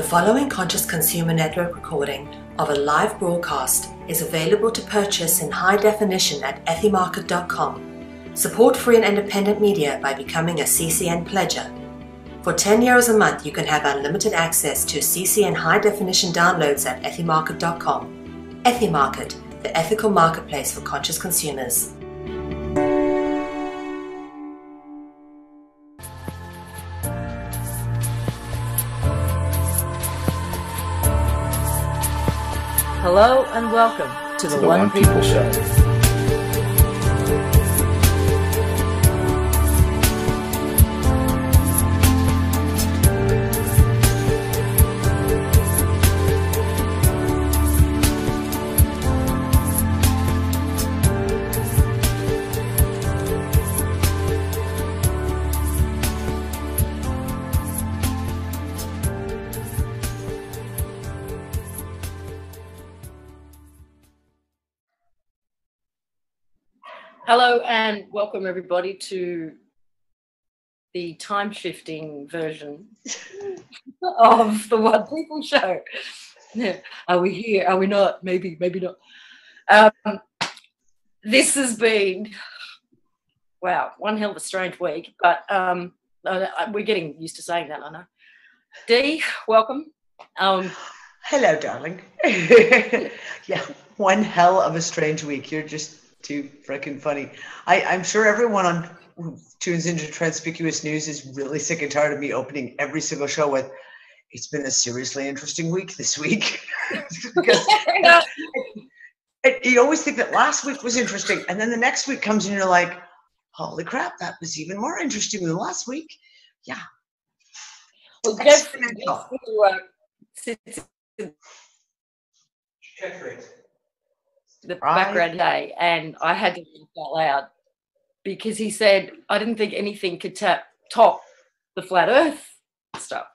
The following Conscious Consumer Network recording of a live broadcast is available to purchase in high definition at ethymarket.com. Support free and independent media by becoming a CCN pledger. For €10 a month, you can have unlimited access to CCN high definition downloads at ethymarket.com. Ethymarket, the ethical marketplace for conscious consumers. Hello and welcome to the One People Show. Hello and welcome everybody to the time-shifting version of the One People Show. Are we here? Are we not? Maybe not. This has been, wow, one hell of a strange week, but we're getting used to saying that, I know. Dee, welcome. Hello, darling. Yeah, one hell of a strange week. You're just too freaking funny. I'm sure everyone who tunes into Transpicuous News is really sick and tired of me opening every single show with, it's been a seriously interesting week this week. Because you always think that last week was interesting, and then the next week comes and you're like, holy crap, that was even more interesting than last week. Yeah. Well, Jeff, the background day, and I had to laugh out loud because he said, I didn't think anything could top the flat earth stuff.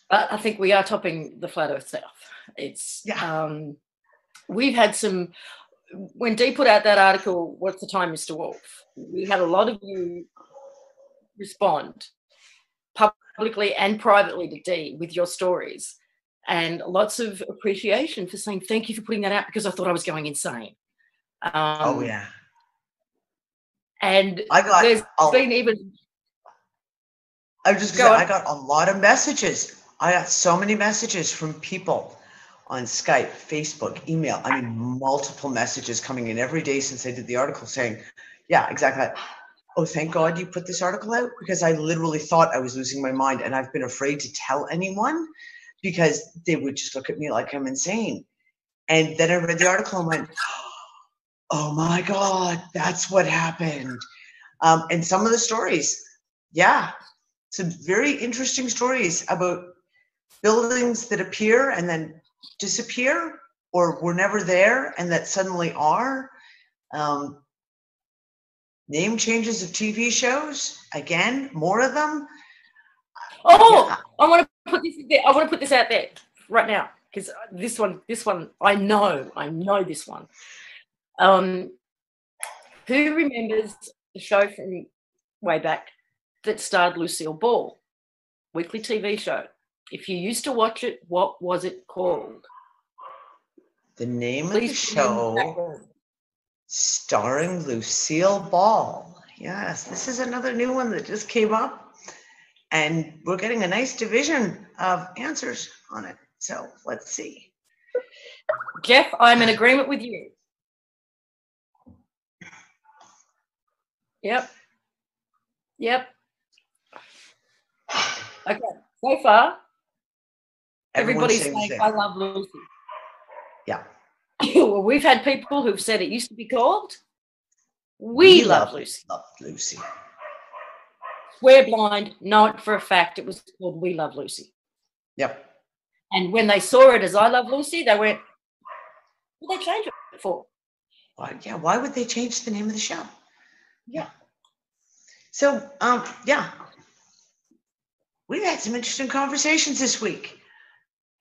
But I think we are topping the flat earth stuff. It's, we've had some, when Dee put out that article, What's the Time, Mr. Wolf? We had a lot of you respond publicly and privately to Dee with your stories. And lots of appreciation for saying, thank you for putting that out because I thought I was going insane. Oh, yeah. And I got a lot of messages. I got so many messages from people on Skype, Facebook, email. I mean, multiple messages coming in every day since I did the article saying, yeah, exactly. Oh, thank God you put this article out, because I literally thought I was losing my mind and I've been afraid to tell anyone, because they would just look at me like I'm insane. And then I read the article and went, oh my God, that's what happened. And some of the stories, some very interesting stories about buildings that appear and then disappear, or were never there and that suddenly are. Name changes of TV shows, again, more of them. Oh, yeah. I want to put this out there right now, because this one, I know this one. Who remembers the show from way back that starred Lucille Ball, weekly TV show? If you used to watch it, what was it called? The name of the show starring Lucille Ball. Yes, this is another new one that just came up. And we're getting a nice division of answers on it. So let's see. Jeff, I'm in agreement with you. Yep. Okay, so far, everybody's saying, I love Lucy. Yeah. Well, we've had people who've said it used to be called We Love Lucy. Love Lucy. Swear blind, know it for a fact it was called We Love Lucy. Yep. And when they saw it as I Love Lucy, they went, what did they change it for? Why would they change the name of the show? Yeah. So, we've had some interesting conversations this week.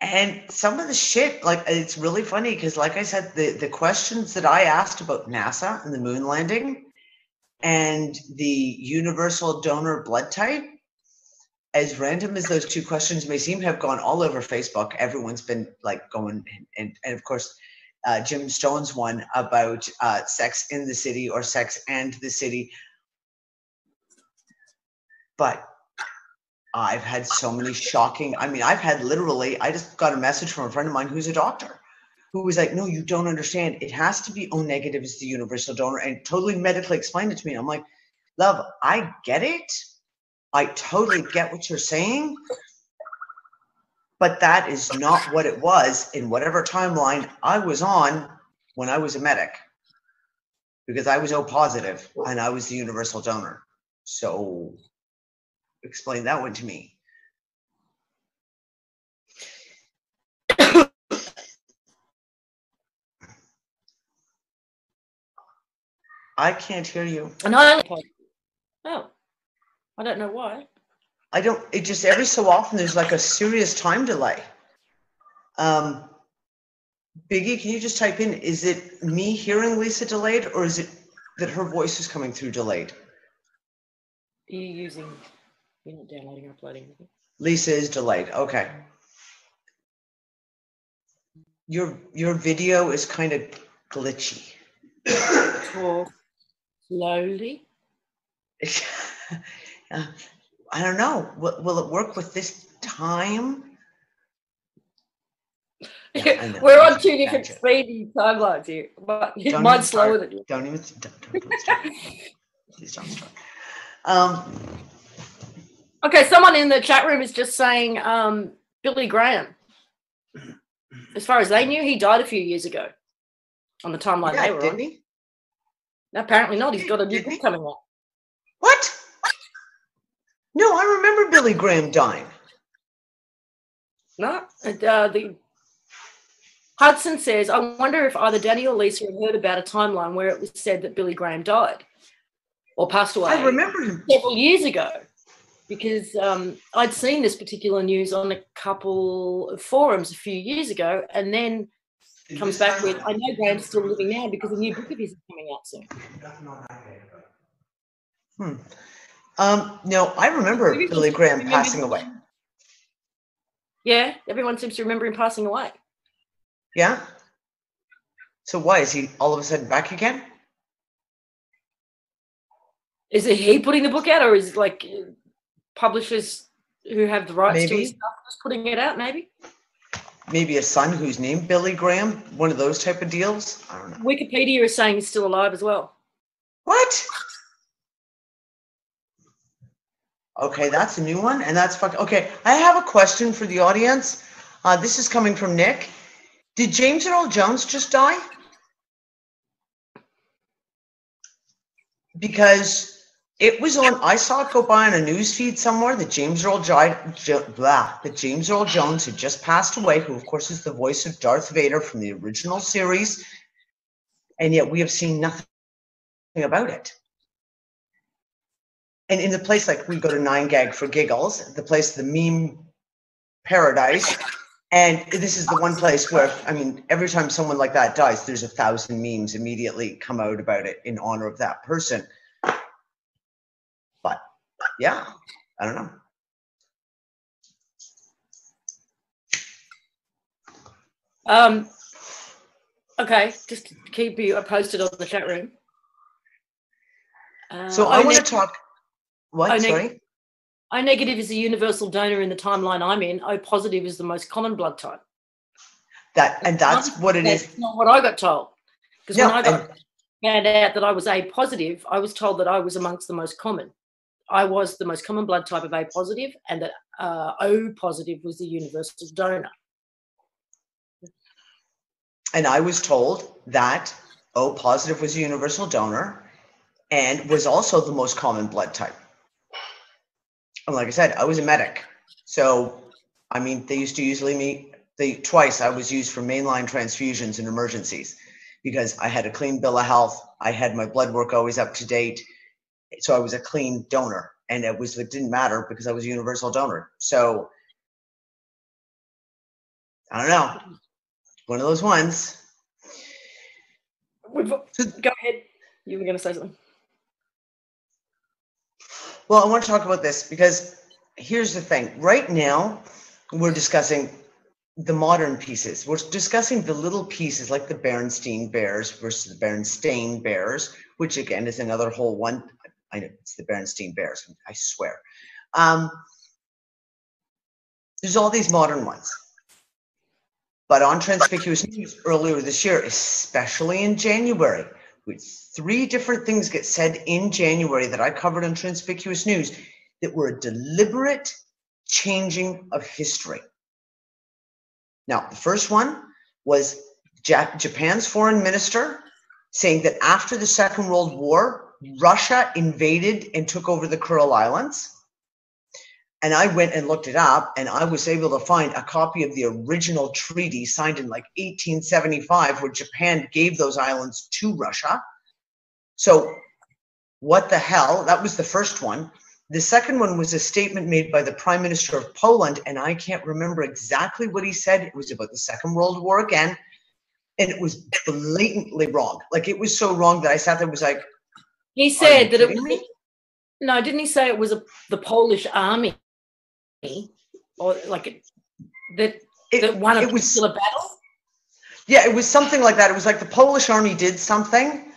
And some of the shit, like, it's really funny because, like I said, the questions that I asked about NASA and the moon landing and the universal donor blood type, as random as those two questions may seem, have gone all over Facebook. Everyone's been like going, and of course, Jim Stone's one about sex in the city or sex and the city. But I've had so many shocking, I mean, I've had literally, I just got a message from a friend of mine who's a doctor who was like, no, you don't understand. It has to be O negative as the universal donor, and totally medically explained it to me. I'm like, love, I get it. I totally get what you're saying. But that is not what it was in whatever timeline I was on when I was a medic, because I was O positive and I was the universal donor. So explain that one to me. I can't hear you. And I don't know why. I don't, it just every so often there's like a serious time delay. Biggie, can you just type in, is it me hearing Lisa delayed, or is it that her voice is coming through delayed? You're not downloading or uploading anything. Lisa is delayed. Okay. Your video is kind of glitchy. Talk slowly. I don't know. Will it work with this time? Yeah, we're on two different speedy timelines here, but mine's slower than yours. Please don't start. Okay, someone in the chat room is just saying Billy Graham. As far as they knew, he died a few years ago on the timeline they were on. Didn't he? No, apparently not. He's got a new book coming out. What? No, I remember Billy Graham dying. No, the Hudson says, I wonder if either Dani or Lisa have heard about a timeline where it was said that Billy Graham died or passed away. I remember him several years ago, because I'd seen this particular news on a couple of forums a few years ago, and then comes back with, I know Graham's still living now because a new book of his is coming out soon. No, I remember Billy Graham passing away. Yeah, everyone seems to remember him passing away. Yeah? So why? Is he all of a sudden back again? Is it he putting the book out, or is it like publishers who have the rights to his stuff just putting it out, maybe? Maybe a son who's named Billy Graham, one of those type of deals? I don't know. Wikipedia is saying he's still alive as well. What? Okay, that's a new one, and that's fucking... Okay, I have a question for the audience. This is coming from Nick. Did James Earl Jones just die? Because it was on, I saw it go by on a news feed somewhere that James Earl Jones had just passed away, who of course is the voice of Darth Vader from the original series, and yet we have seen nothing about it. And in the place, like, we go to 9gag for giggles, the place, the meme paradise, and this is the one place where, I mean, every time someone like that dies, there's 1,000 memes immediately come out about it in honor of that person. But yeah, I don't know. Okay, just to keep you posted on the chat room. So I want to talk. What? Sorry. O negative is a universal donor in the timeline I'm in. O positive is the most common blood type. That's what it is. That's not what I got told. Because when I found out that I was A positive, I was told that I was amongst the most common. I was the most common blood type of A positive, and that O positive was the universal donor. And I was told that O positive was a universal donor and was also the most common blood type. And like I said, I was a medic. So, I mean, they used to usually twice I was used for mainline transfusions in emergencies because I had a clean bill of health. I had my blood work always up to date. So I was a clean donor, and it didn't matter because I was a universal donor. So I don't know. One of those ones. Go ahead. You were going to say something. Well, I want to talk about this because here's the thing. Right now, we're discussing the modern pieces. We're discussing the little pieces like the Berenstain Bears versus the Berenstain Bears, which again is another whole one. I know it's the Berenstain Bears, I swear. There's all these modern ones. But on Transpicuous News earlier this year, especially in January, with 3 different things get said in January that I covered on Transpicuous News that were a deliberate changing of history. Now, the first one was Japan's foreign minister saying that after the Second World War, Russia invaded and took over the Kuril Islands. And I went and looked it up, and I was able to find a copy of the original treaty signed in like 1875, where Japan gave those islands to Russia. So what the hell? That was the first one. The second one was a statement made by the Prime Minister of Poland, and I can't remember exactly what he said. It was about the Second World War again, and it was blatantly wrong. Like, it was so wrong that I sat there and was like, he said that it was, no, didn't he say it was the Polish army? Or like that won a particular battle? Yeah, it was something like that. It was like the Polish army did something,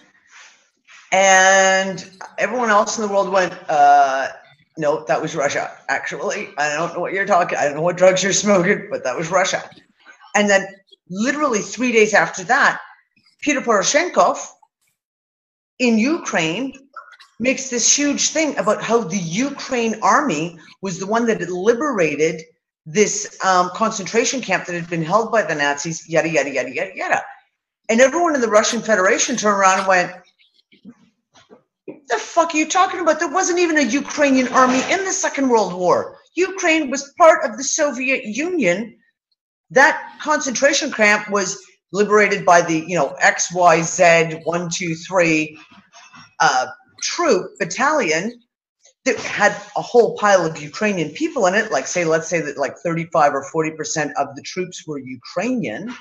and everyone else in the world went, no, that was Russia. Actually, I don't know what you're talking. I don't know what drugs you're smoking, but that was Russia. And then literally 3 days after that, Peter Poroshenko in Ukraine makes this huge thing about how the Ukraine army was the one that had liberated this concentration camp that had been held by the Nazis, yada, yada, yada, yada, yada. And everyone in the Russian Federation turned around and went, the fuck are you talking about? There wasn't even a Ukrainian army in the Second World War. Ukraine was part of the Soviet Union. That concentration camp was liberated by the, XYZ 123 troop battalion that had a whole pile of Ukrainian people in it. Like, let's say that like 35 or 40% of the troops were Ukrainian,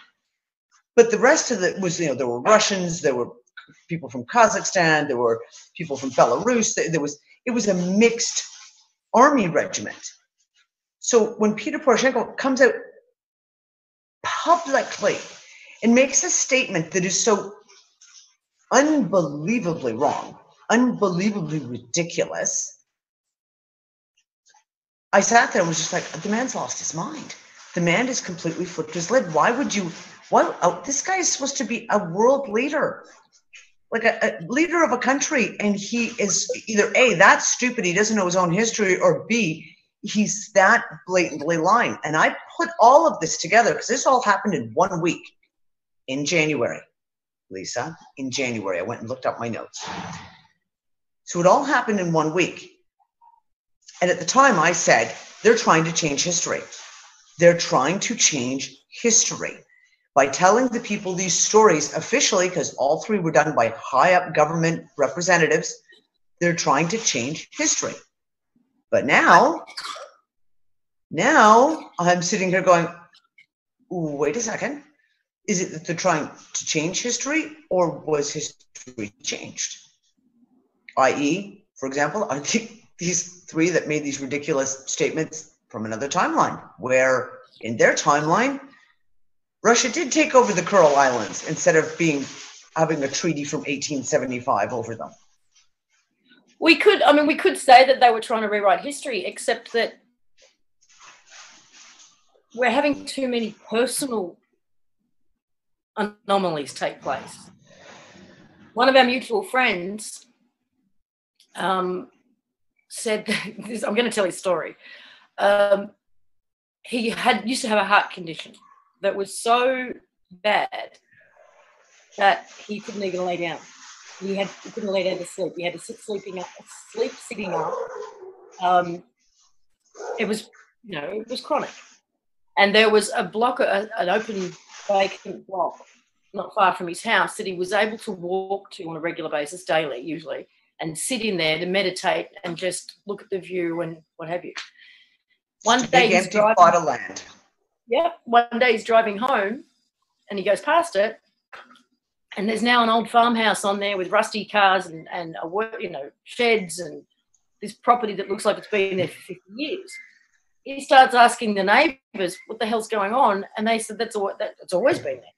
but the rest of it was, there were Russians, there were people from Kazakhstan, there were people from Belarus. It was a mixed army regiment. So when Peter Poroshenko comes out publicly and makes a statement that is so unbelievably wrong, unbelievably ridiculous, I sat there and was just like, the man's lost his mind. The man has completely flipped his lid. This guy is supposed to be a world leader, like a leader of a country, and he is either A, that stupid, he doesn't know his own history, or B, he's that blatantly lying. And I put all of this together because this all happened in 1 week in January, Lisa, in January. I went and looked up my notes. So it all happened in 1 week. And at the time I said, they're trying to change history. They're trying to change history by telling the people these stories officially, because all 3 were done by high up government representatives. They're trying to change history. But now I'm sitting here going, wait a second. Is it that they're trying to change history, or was history changed? I.e., for example, are these 3 that made these ridiculous statements from another timeline, where in their timeline, Russia did take over the Kuril Islands instead of having a treaty from 1875 over them. We could say that they were trying to rewrite history, except that we're having too many personal anomalies take place. One of our mutual friends said this, I'm going to tell his story. He used to have a heart condition that was so bad that he couldn't even lay down. He couldn't lay down to sleep. He had to sleep sitting up. It was chronic. And there was a block, an open vacant block not far from his house that he was able to walk to on a regular basis, daily usually, and sit in there to meditate and just look at the view and what have you. One day he's driving. Plot of land. Yeah. One day he's driving home and he goes past it, and there's now an old farmhouse on there with rusty cars and sheds and this property that looks like it's been there for 50 years. he starts asking the neighbours what the hell's going on, and they said that's always been there.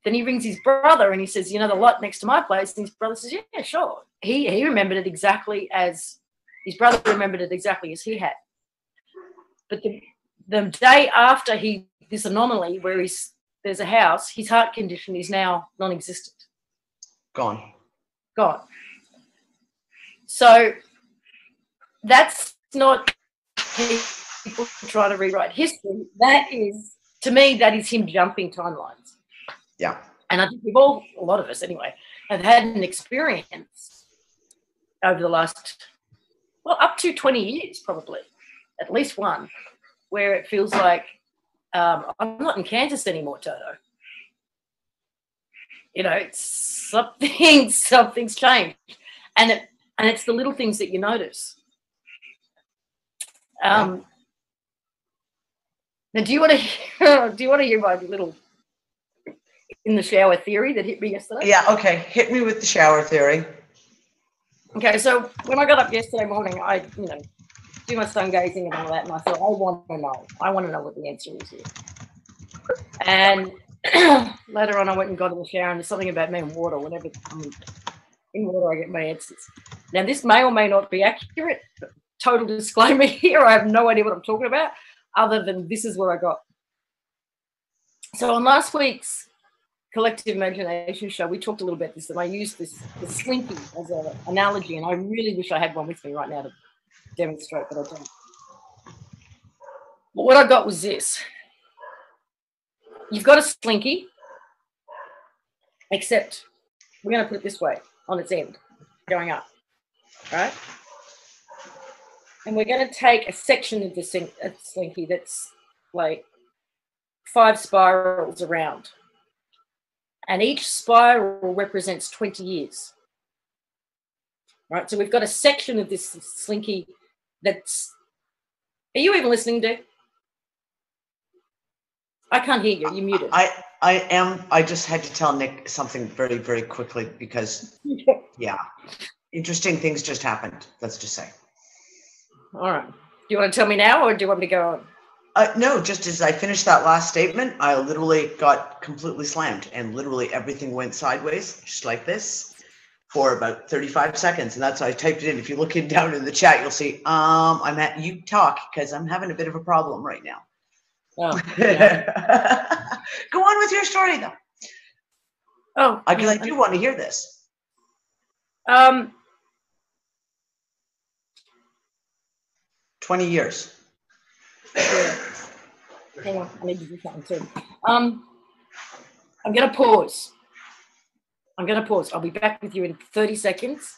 Then he rings his brother and he says, you know, the lot next to my place. And his brother says, yeah, sure. He remembered it exactly as his brother remembered it exactly as he had. But the day after this anomaly where there's a house, his heart condition is now non-existent. Gone. So that's not people trying to rewrite history. That is, to me, that is him jumping timelines. Yeah. And I think a lot of us anyway, have had an experience over the last, up to 20 years probably, at least one, where it feels like I'm not in Kansas anymore, Toto. You know, something's changed. And it's the little things that you notice. Now, do you want to hear my little in the shower theory that hit me yesterday? Yeah, okay. Hit me with the shower theory. Okay, so when I got up yesterday morning, I, do my sun gazing and all that, and I thought, I want to know what the answer is here. And later on, I went and got in the shower, and there's something about me and water. Whenever I'm in water, I get my answers. Now, this may or may not be accurate. Total disclaimer here, I have no idea what I'm talking about, other than this is what I got. So on last week's Collective Imagination show, we talked a little about this, and I used the slinky as an analogy, and I really wish I had one with me right now to demonstrate, but I don't. But what I got was this. You've got a slinky, except we're going to put it this way, on its end, going up, right? And we're going to take a section of the slinky that's like 5 spirals around. And each spiral represents 20 years. Right, so we've got a section of this slinky that's... Are you even listening, Dick? I can't hear you. You're muted. I am. I just had to tell Nick something very, very quickly because, yeah, interesting things just happened. Let's just say. All right. Do you want to tell me now, or do you want me to go on? No, just as I finished that last statement, I literally got completely slammed, and literally everything went sideways, just like this, for about 35 seconds. And that's why I typed it in. If you look down in the chat, you'll see, you talk, because I'm having a bit of a problem right now. Oh, yeah. Go on with your story, though. Oh, because I do want to hear this. 20 years. Yeah. Hang on, I need to do something too. I'm going to pause. I'll be back with you in 30 seconds.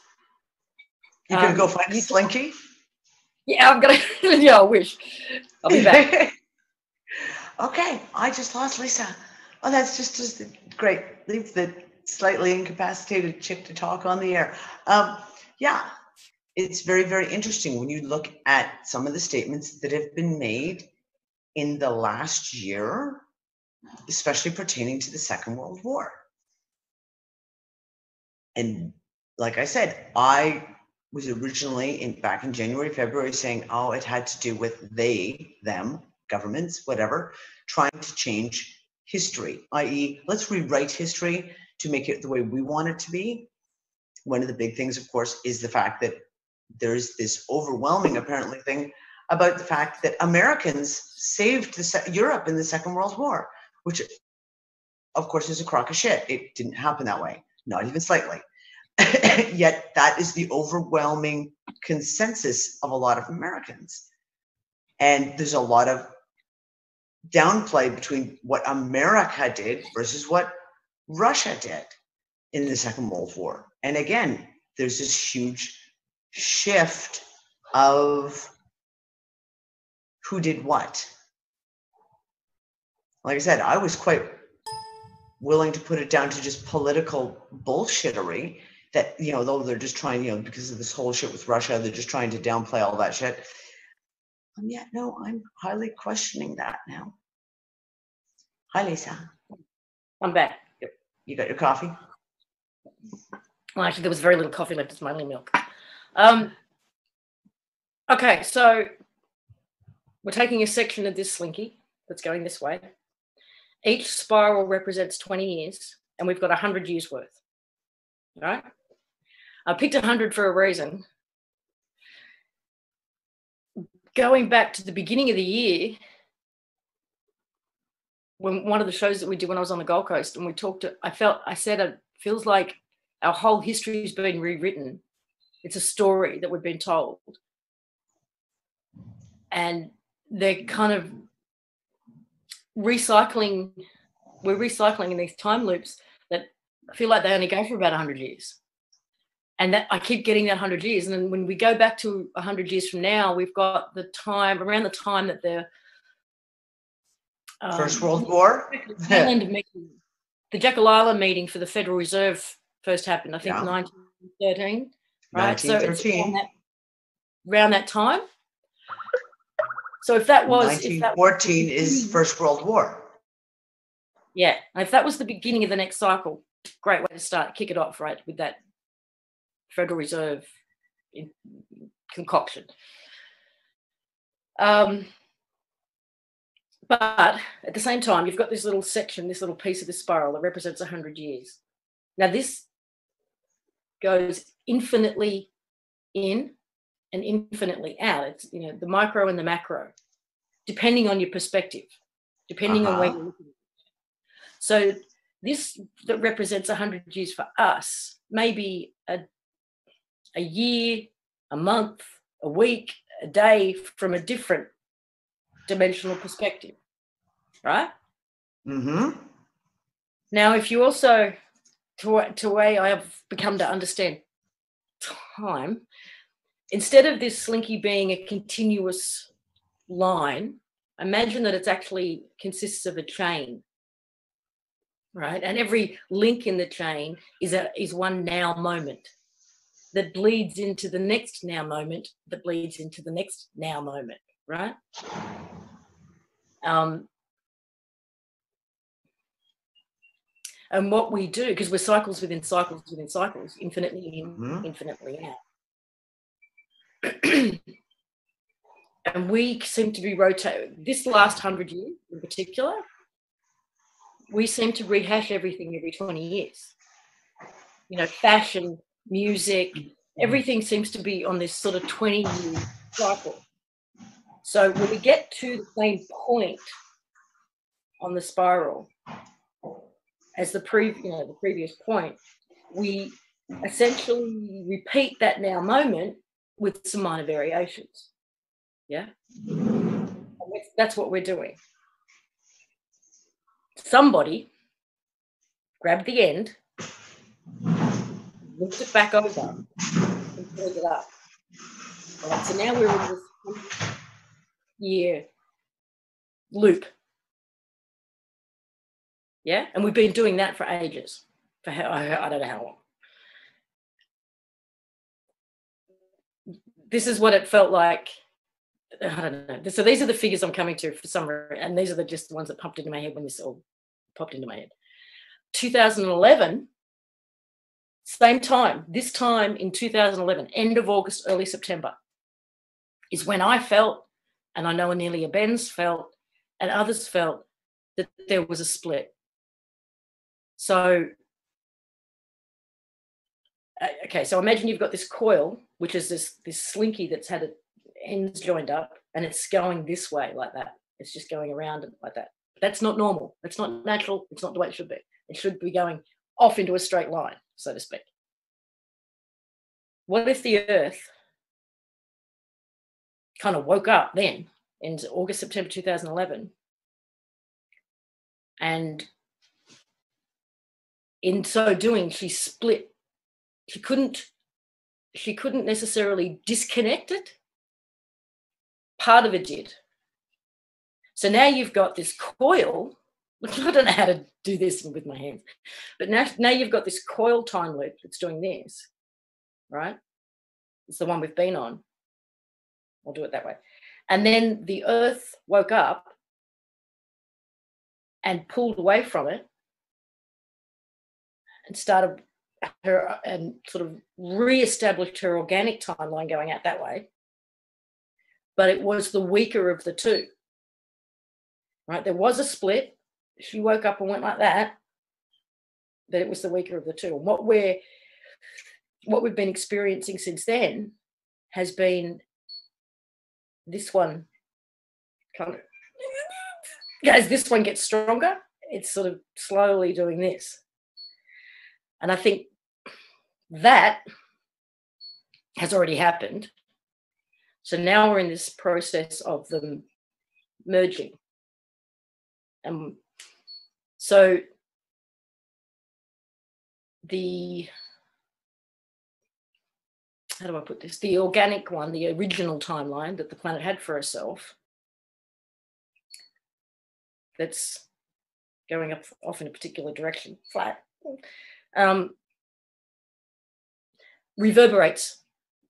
You're going to go find a slinky? Yeah, I'm going to. Yeah, I wish. I'll be back. Okay, I just lost Lisa. Oh, that's just great. Leave the slightly incapacitated chick to talk on the air. Yeah, it's very, very interesting when you look at some of the statements that have been made in the last year, especially pertaining to the Second World War. And like I said, I was originally back in January, February saying, oh, it had to do with they, them, governments, whatever, trying to change history, i.e. let's rewrite history to make it the way we want it to be. One of the big things, of course, is the fact that there's this overwhelming, apparently, thing about the fact that Americans saved Europe in the Second World War, which, of course, is a crock of shit. It didn't happen that way, not even slightly. Yet that is the overwhelming consensus of a lot of Americans. And there's a lot of downplay between what America did versus what Russia did in the Second World War. And again, there's this huge shift of who did what. Like I said, I was quite willing to put it down to just political bullshittery that, though they're just trying, because of this whole shit with Russia, they're just trying to downplay all that shit. And yet, no, I'm highly questioning that now. Hi, Lisa. I'm back. You got your coffee? Well, actually, there was very little coffee left. It's mainly milk. Okay, so we're taking a section of this slinky that's going this way. Each spiral represents 20 years, and we've got 100 years worth. All right? I picked 100 for a reason. Going back to the beginning of the year, when one of the shows that we did when I was on the Gold Coast, and we talked, I said it feels like our whole history has been rewritten. It's a story that we've been told. And they're kind of recycling, we're recycling in these time loops that I feel like they only go for about 100 years. And that I keep getting that 100 years. And then when we go back to 100 years from now, we've got the time, around the time that the First World War? The Jekyll Island meeting for the Federal Reserve first happened, I think, 1913. Right? 1913. So around that time. So if that was 1914 is First World War. Yeah, and if that was the beginning of the next cycle, great way to start, kick it off, right, with that Federal Reserve concoction. But at the same time, you've got this little section, this little piece of the spiral that represents 100 years. Now this goes infinitely in and infinitely out. It's, you know, the micro and the macro, depending on your perspective, depending on where you're looking. So this that represents 100 years for us may be a year, a month, a week, a day from a different dimensional perspective, right? Mm-hmm. Now, if you also, to way I have become to understand time, instead of this slinky being a continuous line, imagine that it's actually consists of a chain, right? And every link in the chain is one now moment that bleeds into the next now moment, that bleeds into the next now moment, right? And what we do, because we're cycles within cycles within cycles, infinitely in, infinitely out. And we seem to be rotating. This last 100 years in particular, we seem to rehash everything every 20 years. You know, fashion, music, everything seems to be on this sort of 20-year cycle. So when we get to the same point on the spiral as the previous point, we essentially repeat that now moment with some minor variations. Yeah, that's what we're doing. Somebody grabbed the end, looked it back over, and pulled it up. All right, so now we're in this 100-year loop. Yeah, and we've been doing that for ages. For I don't know how long. This is what it felt like. I don't know. So these are the figures I'm coming to for some reason, and these are just the ones that popped into my head when this all popped into my head. 2011, same time, this time in 2011, end of August, early September, is when I felt, and I know Anelia Benz felt, and others felt, that there was a split. So, okay, so imagine you've got this coil, which is this slinky that's had its ends joined up, and it's going this way like that. It's just going around like that. That's not normal. That's not natural. It's not the way it should be. It should be going off into a straight line, so to speak. What if the Earth kind of woke up then in August, September 2011, and in so doing, she split. She couldn't necessarily disconnect it. Part of it did. So now you've got this coil. I don't know how to do this with my hands, but now you've got this coil time loop that's doing this, right? It's the one we've been on. I'll do it that way. And then the Earth woke up and pulled away from it and started her and sort of re-established her organic timeline going out that way. but it was the weaker of the two. Right? There was a split. She woke up and went like that, but it was the weaker of the two. And what we've been experiencing since then has been this one kind of, as this one gets stronger, it's sort of slowly doing this. And I think that has already happened. So now we're in this process of them merging. So how do I put this? The organic one, the original timeline that the planet had for herself, that's going off in a particular direction, flat, reverberates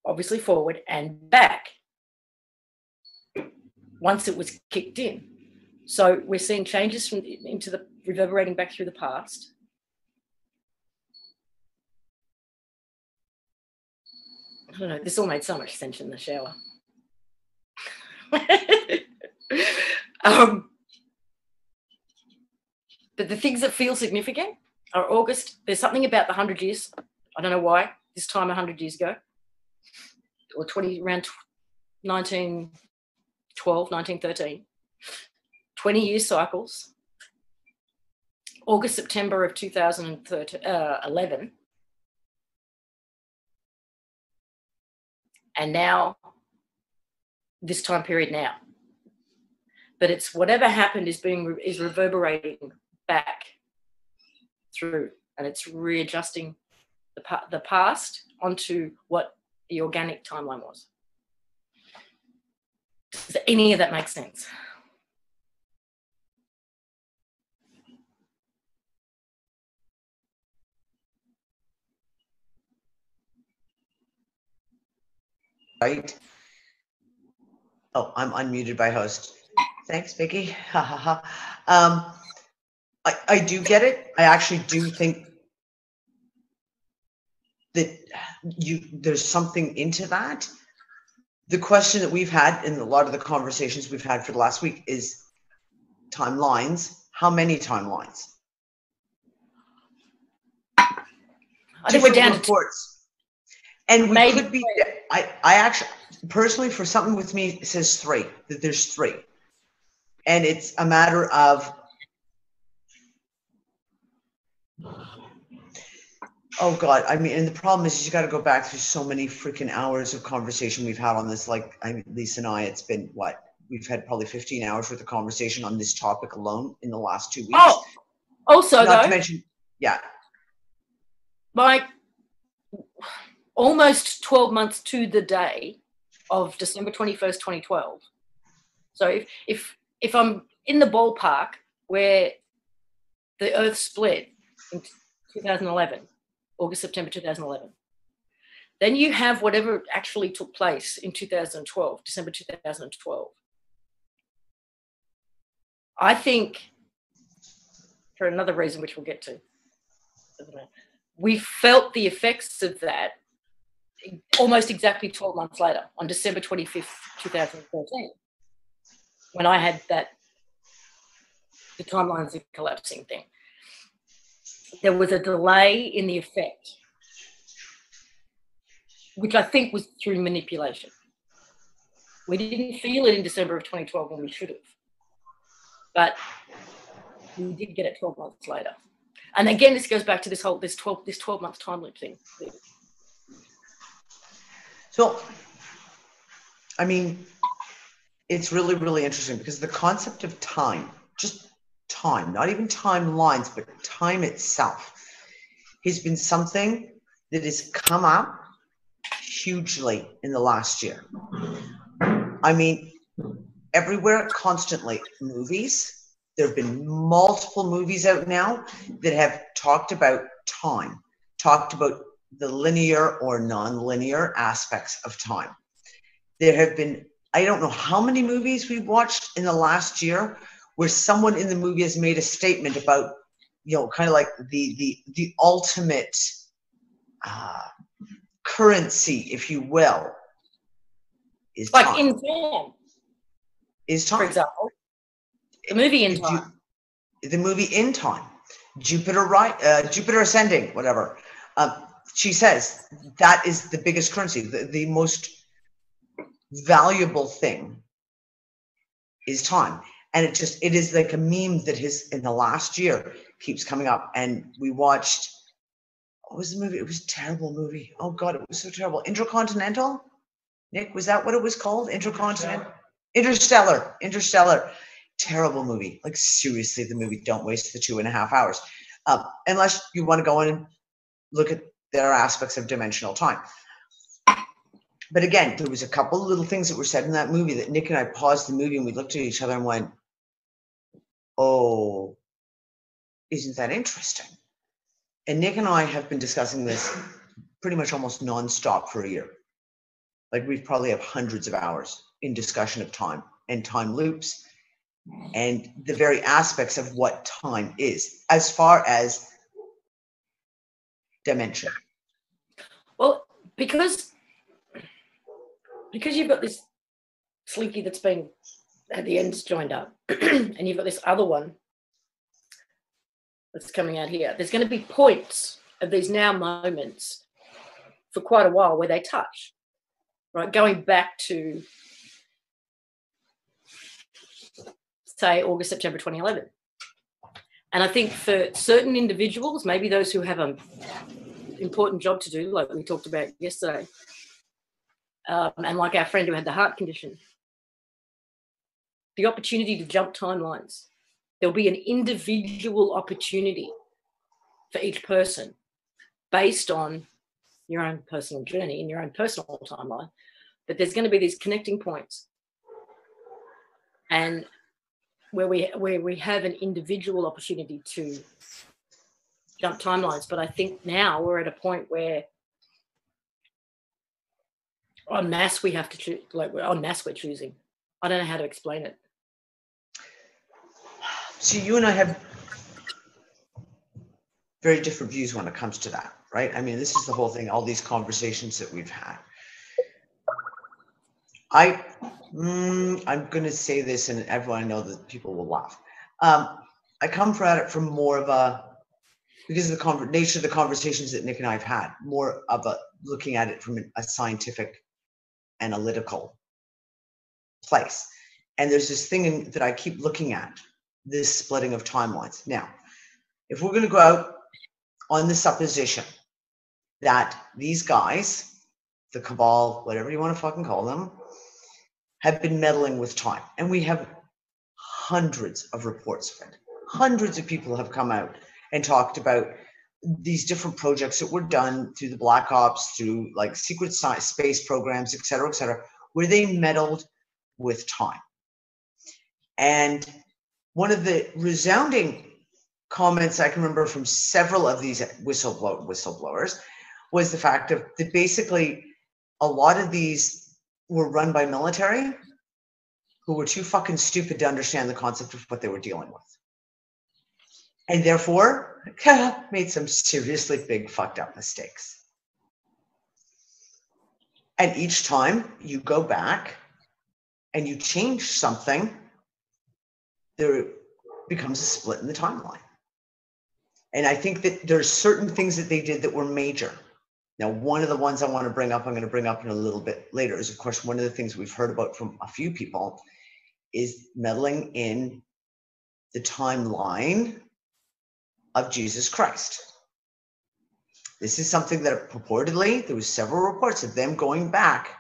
obviously forward and back once it was kicked in. So we're seeing changes into the reverberating back through the past. I don't know, this all made so much sense in the shower. But the things that feel significant are August. There's something about the 100 years. I don't know why. This time 100 years ago, or around 1912, 1913. 20-year cycles. August, September of 2011. And now, this time period now. But it's whatever happened is reverberating back through, and it's readjusting the past onto what the organic timeline was. Does any of that make sense? Right. Oh, I'm unmuted by host. Thanks, Vicky. Ha ha ha. I do get it. I actually do think that there's something into that. The question that we've had in a lot of the conversations we've had for the last week is timelines. How many timelines? I think we're down reports. And we maybe could be, I actually, personally, for something with me, it says 3, that there's 3. And it's a matter of, oh God, I mean, and the problem is you got to go back through so many freaking hours of conversation we've had on this. Like, Lisa and I, it's been what? We've had probably 15 hours worth of conversation on this topic alone in the last 2 weeks. Oh, also, not to mention, yeah. Like, almost 12 months to the day of December 21st, 2012. So if I'm in the ballpark where the Earth split in 2011, August, September 2011, then you have whatever actually took place in 2012, December 2012. I think, for another reason which we'll get to, we felt the effects of that almost exactly 12 months later, on December 25th, 2013, when I had the timelines are collapsing thing. There was a delay in the effect, which I think was through manipulation. We didn't feel it in December of 2012 when we should have, but we did get it 12 months later. And again, this goes back to this 12-month time loop thing. So, I mean, it's really, really interesting because the concept of time, just time, not even timelines, but time itself, has been something that has come up hugely in the last year. I mean, everywhere, constantly. Movies, there have been multiple movies out now that have talked about time, talked about the linear or non-linear aspects of time. There have been, I don't know how many movies we've watched in the last year where someone in the movie has made a statement about, you know, kind of like the ultimate currency, if you will, is like time. In Time, Is time. for example. The movie In Time. The movie In Time. Jupiter Ascending, whatever. She says that is the biggest currency. The most valuable thing is time. And it is like a meme that in the last year keeps coming up. And we watched, what was the movie? It was a terrible movie. Oh God, it was so terrible. Intercontinental? Nick, was that what it was called? Interstellar. Terrible movie. Like seriously, the movie, don't waste the 2.5 hours. Unless you want to go in and look at their aspects of dimensional time. But again, there was a couple of little things that were said in that movie that Nick and I paused the movie and we looked at each other and went, oh, isn't that interesting? And Nick and I have been discussing this pretty much almost nonstop for a year. Like we probably have hundreds of hours in discussion of time and time loops and the very aspects of what time is as far as dimension. Well, because you've got this slinky that's been had the ends joined up and you've got this other one that's coming out here, there's going to be points of these now moments for quite a while where they touch, right? Going back to, say, August, September 2011. And I think for certain individuals, maybe those who have an important job to do, like we talked about yesterday, and like our friend who had the heart condition, the opportunity to jump timelines. There'll be an individual opportunity for each person based on your own personal journey and your own personal timeline. But there's going to be these connecting points, and where we have an individual opportunity to jump timelines. But I think now we're at a point where en masse we have to choose, like en masse we're choosing. I don't know how to explain it. So you and I have very different views when it comes to that, right? I mean, this is the whole thing, all these conversations that we've had. I'm going to say this, and everyone, I know that people will laugh. I come at it from more of a, because of the nature of the conversations that Nick and I have had, more of a looking at it from a scientific, analytical place. And there's this thing that I keep looking at, this splitting of timelines. Now, if we're going to go out on the supposition that these guys, the cabal, whatever you want to fucking call them, have been meddling with time, and we have hundreds of reports of it. Hundreds of people have come out and talked about these different projects that were done through the Black Ops, through like secret space programs, et cetera, where they meddled with time. And one of the resounding comments I can remember from several of these whistleblowers was the fact of that basically a lot of these were run by military who were too fucking stupid to understand the concept of what they were dealing with. And therefore made some seriously big fucked up mistakes. And each time you go back and you change something, there becomes a split in the timeline. And I think that there's certain things that they did that were major. Now, one of the ones I want to bring up, I'm going to bring up in a little bit later, is of course, one of the things we've heard about from a few people is meddling in the timeline of Jesus Christ. This is something that purportedly, there was several reports of them going back,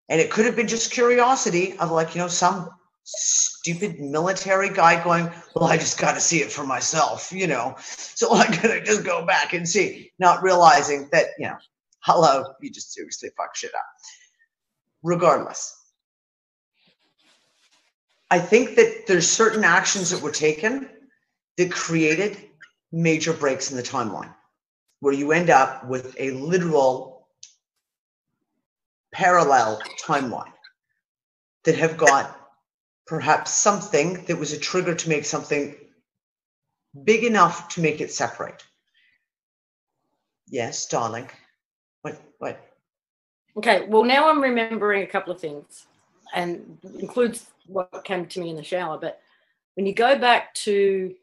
and it could have been just curiosity of like, some stupid military guy going, well, I just got to see it for myself, so I'm going to just go back and see, not realizing that, hello, you just seriously fuck shit up. Regardless, I think that there's certain actions that were taken that created major breaks in the timeline, where you end up with a literal parallel timeline that have got perhaps something that was a trigger to make something big enough to make it separate. Yes, darling. What? Okay, well, now I'm remembering a couple of things, and includes what came to me in the shower. But when you go back to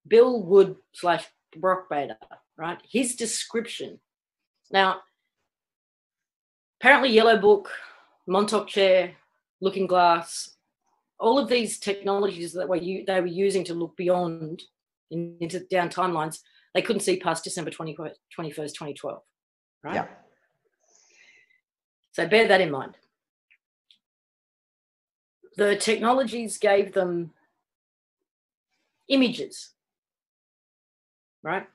Bill Wood / Brock Bader, right, his description. Now, apparently Yellow Book, Montauk Chair, Looking Glass, all of these technologies that they were using to look beyond into down timelines, they couldn't see past December 21st, 2012, right? Yeah. So bear that in mind. The technologies gave them images, right?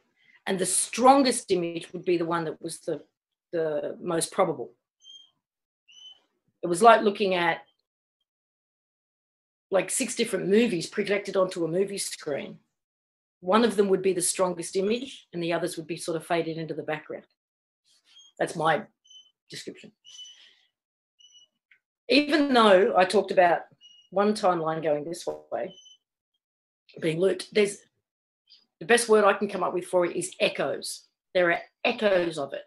And the strongest image would be the one that was the most probable. It was like looking at like 6 different movies projected onto a movie screen. One of them would be the strongest image and the others would be sort of faded into the background. That's my description. Even though I talked about one timeline going this way, being looped, the best word I can come up with for it is echoes. There are echoes of it,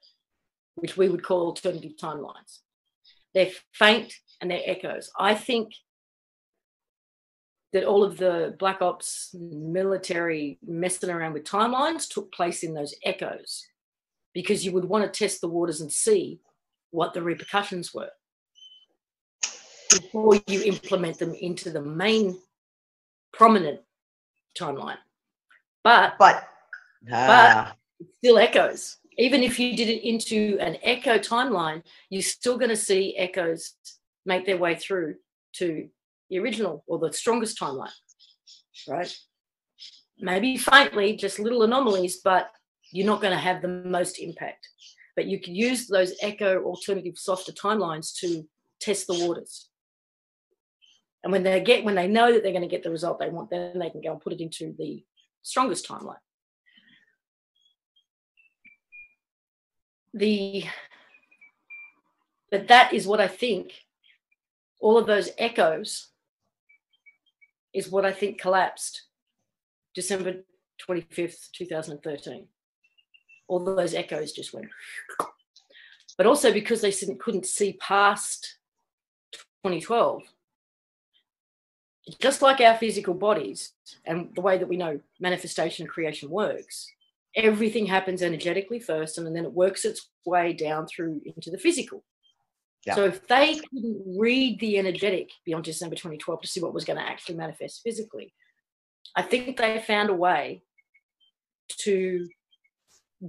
which we would call alternative timelines. They're faint and they're echoes. I think that all of the black ops military messing around with timelines took place in those echoes, because you would want to test the waters and see what the repercussions were before you implement them into the main prominent timeline. But it still echoes. Even if you did it into an echo timeline, you're still going to see echoes make their way through to the original or the strongest timeline, right? Maybe faintly, just little anomalies, but you're not going to have the most impact. But you can use those echo alternative softer timelines to test the waters. And when they know that they're going to get the result they want, then they can go and put it into the strongest timeline. But that is what I think, all of those echoes is what I think collapsed December 25th, 2013. All those echoes just went. But also because they couldn't see past 2012, just like our physical bodies and the way that we know manifestation and creation works, everything happens energetically first and then it works its way down through into the physical. Yeah. So if they couldn't read the energetic beyond December 2012 to see what was going to actually manifest physically, I think they found a way to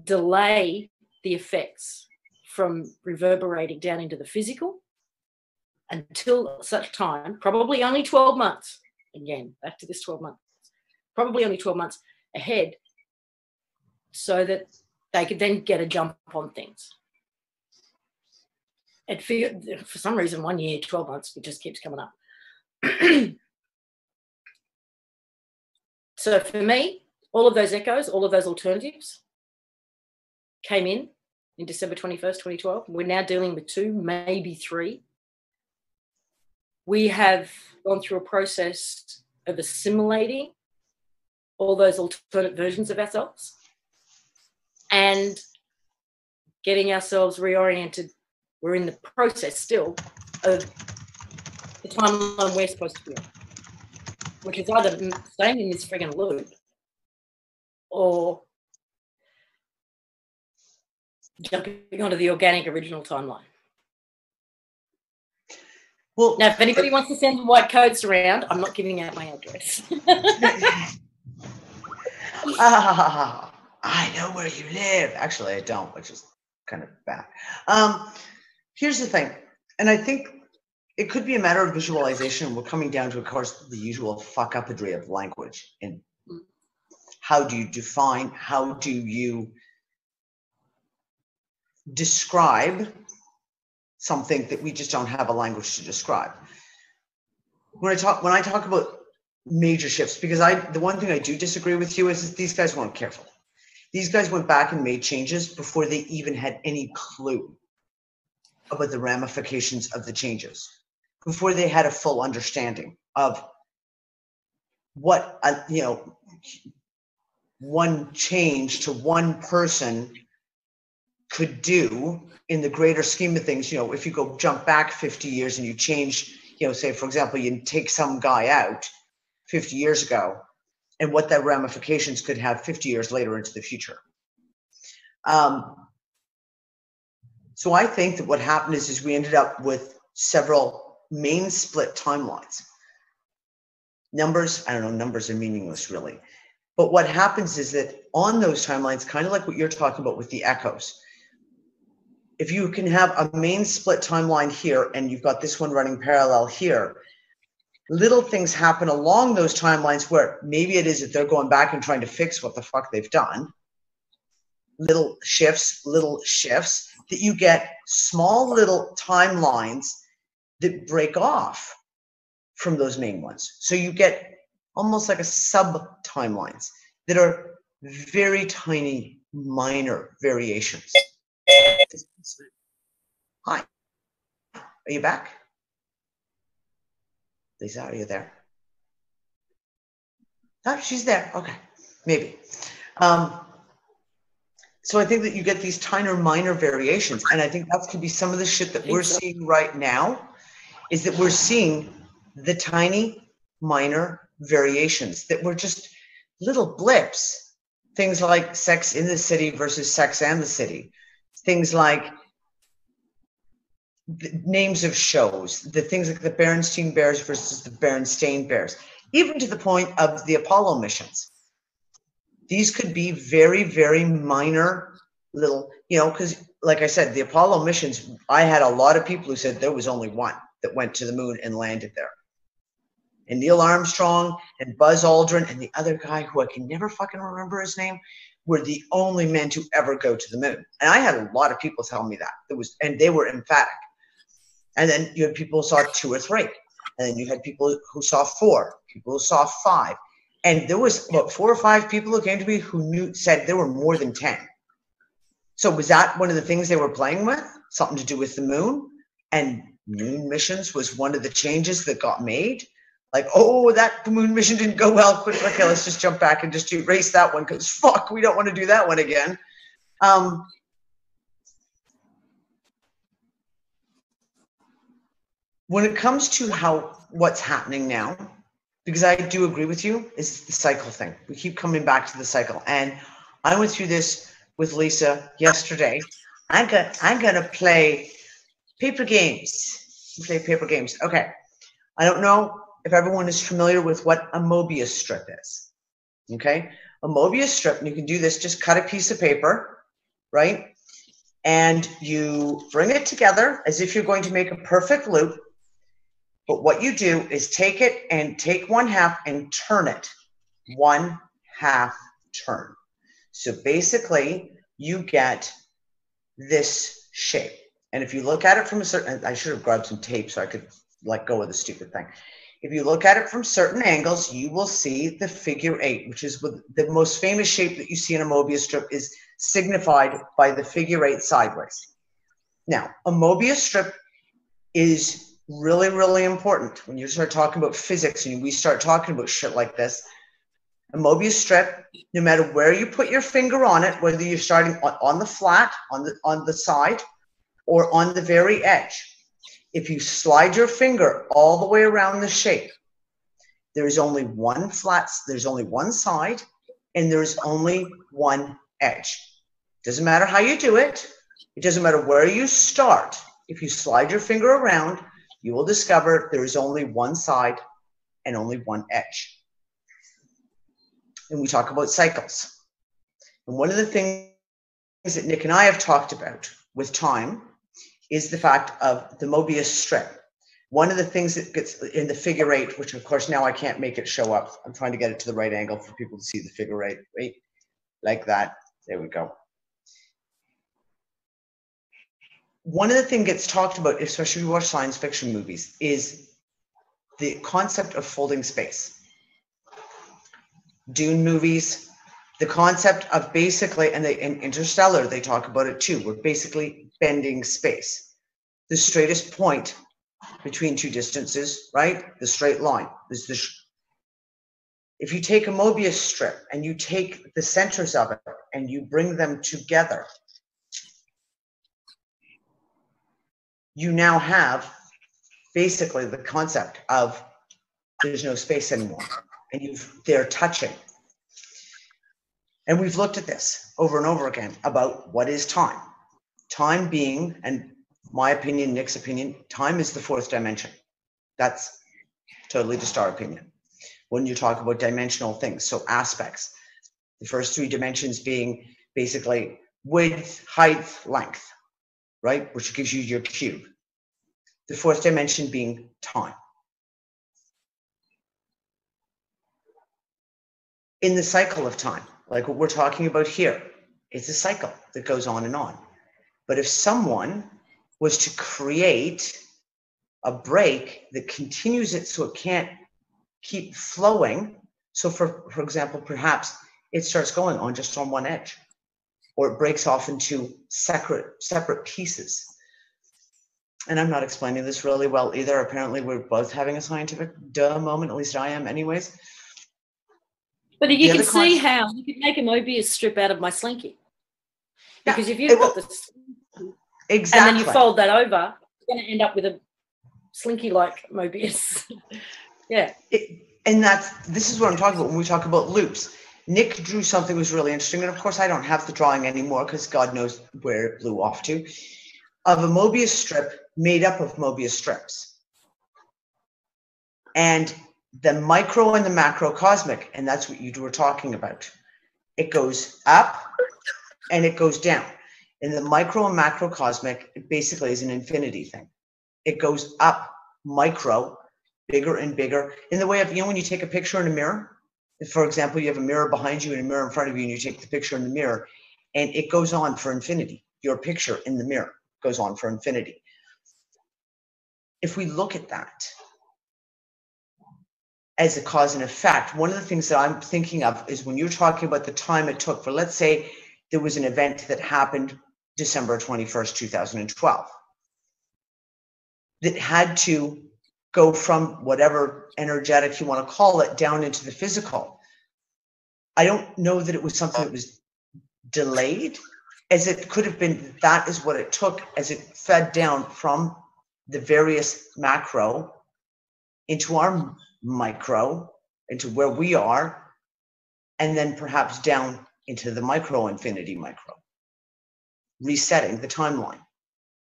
delay the effects from reverberating down into the physical until such time, probably only 12 months, again, back to this 12 months, probably only 12 months ahead, so that they could then get a jump on things. For some reason, 1 year, 12 months, it just keeps coming up. So for me, all of those echoes, all of those alternatives came in December 21st, 2012. We're now dealing with 2, maybe 3. We have gone through a process of assimilating all those alternate versions of ourselves and getting ourselves reoriented. We're in the process still of the timeline we're supposed to be on, which is either staying in this friggin' loop or jumping onto the organic original timeline. Well, now, if anybody wants to send white coats around, I'm not giving out my address. I know where you live. Actually, I don't, which is kind of bad. Here's the thing, and I think it could be a matter of visualization. We're coming down to, of course, the usual fuck-uppery of language. And how do you define, how do you describe something that we just don't have a language to describe? When I talk about major shifts, because the one thing I do disagree with you is that these guys weren't careful. These guys went back and made changes before they even had any clue about the ramifications of the changes, before they had a full understanding of what, one change to one person could do in the greater scheme of things, you know, if you go jump back 50 years and you change, you know, say, for example, you take some guy out 50 years ago and what that ramifications could have 50 years later into the future. So I think that what happened is we ended up with several main split timelines. Numbers, I don't know, numbers are meaningless really. But what happens is that on those timelines, kind of like what you're talking about with the echoes, if you can have a main split timeline here and you've got this one running parallel here, little things happen along those timelines where maybe it is that they're going back and trying to fix what the fuck they've done. Little shifts that you get small little timelines that break off from those main ones. So you get almost like a sub timelines that are very tiny, minor variations. Hi, are you back? Lisa, are you there? Oh, she's there. Okay, maybe. So I think that you get these tiny, minor variations, and I think that could be some of the shit that we're seeing right now. Is that we're seeing the tiny, minor variations that were just little blips. Things like Sex in the City versus Sex and the City. Things like the names of shows, the things like the Berenstain Bears versus the Berenstain Bears, even to the point of the Apollo missions. These could be very, very minor little, you know, because like I said, the Apollo missions, I had a lot of people who said there was only one that went to the moon and landed there. And Neil Armstrong and Buzz Aldrin and the other guy who I can never fucking remember his name were the only men to ever go to the moon. And I had a lot of people tell me that. And they were emphatic. And then you had people who saw 2 or 3. And then you had people who saw 4, people who saw 5. And there was about 4 or 5 people who came to me who said there were more than 10. So was that one of the things they were playing with? Something to do with the moon? And moon missions was one of the changes that got made? Like, oh, that moon mission didn't go well. Quick, okay, let's just jump back and just erase that one because fuck, we don't want to do that one again. When it comes to what's happening now, because I do agree with you, is the cycle thing. We keep coming back to the cycle. And I went through this with Lisa yesterday. I'm gonna play paper games. Play paper games. Okay. I don't know if everyone is familiar with what a Mobius strip is. Okay. A Mobius strip, and you can do this, just cut a piece of paper, right? And you bring it together as if you're going to make a perfect loop. But what you do is take it and take 1/2 and turn it 1/2 turn. So basically you get this shape. And if you look at it from a certain, I should have grabbed some tape so I could let go of the stupid thing. If you look at it from certain angles, you will see the figure 8, which is the most famous shape that you see in a Mobius strip is signified by the figure 8 sideways. Now, a Mobius strip is really, really important. When you start talking about physics and we start talking about shit like this, a Mobius strip, no matter where you put your finger on it, whether you're starting on the flat, on the side, or on the very edge, if you slide your finger all the way around the shape, there's only one there's only one side, and there's only one edge. Doesn't matter how you do it. It doesn't matter where you start. If you slide your finger around, you will discover there is only one side and only one edge. And we talk about cycles. And one of the things that Nick and I have talked about with time is the fact of the Mobius strip. One of the things that gets in the figure 8, which of course now I can't make it show up. I'm trying to get it to the right angle for people to see the figure 8, right? Like that. There we go. One of the things gets talked about, especially if you watch science fiction movies, is the concept of folding space. Dune movies, the concept of basically, and in Interstellar, they talk about it too, we're basically bending space. The straightest point between two distances, right? The straight line is the. If you take a Mobius strip and you take the centers of it and you bring them together, you now have basically the concept of there's no space anymore, and they're touching. And we've looked at this over and over again about what is time. Time being, and my opinion, Nick's opinion, time is the fourth dimension. That's totally just our opinion. When you talk about dimensional things, so aspects, the first three dimensions being basically width, height, length, right? Which gives you your cube. The fourth dimension being time. In the cycle of time, like what we're talking about here, it's a cycle that goes on and on. But if someone was to create a break that continues it so it can't keep flowing, so for example, perhaps it starts going on just on one edge, or it breaks off into separate pieces. And I'm not explaining this really well either. Apparently we're both having a scientific duh moment, at least I am anyways. But you can see how you could make a Mobius strip out of my slinky. Because if you've got this, exactly, and then you fold that over, you're going to end up with a slinky-like Mobius. Yeah. And this is what I'm talking about when we talk about loops. Nick drew something that was really interesting. And of course, I don't have the drawing anymore because God knows where it blew off to, of a Mobius strip made up of Mobius strips. And the micro and the macrocosmic, and that's what you were talking about. It goes up and it goes down. And the micro and macrocosmic, it basically is an infinity thing. It goes up micro, bigger and bigger, in the way of, when you take a picture in a mirror, if, for example, you have a mirror behind you and a mirror in front of you, and you take the picture in the mirror, and it goes on for infinity. Your picture in the mirror goes on for infinity. If we look at that as a cause and effect, one of the things that I'm thinking of is when you're talking about the time it took for, let's say there was an event that happened December 21st, 2012, that had to go from whatever energetic you want to call it down into the physical. I don't know that it was something that was delayed, as it could have been. That is what it took as it fed down from the various macro into our micro, into where we are, and then perhaps down into the micro infinity micro, resetting the timeline.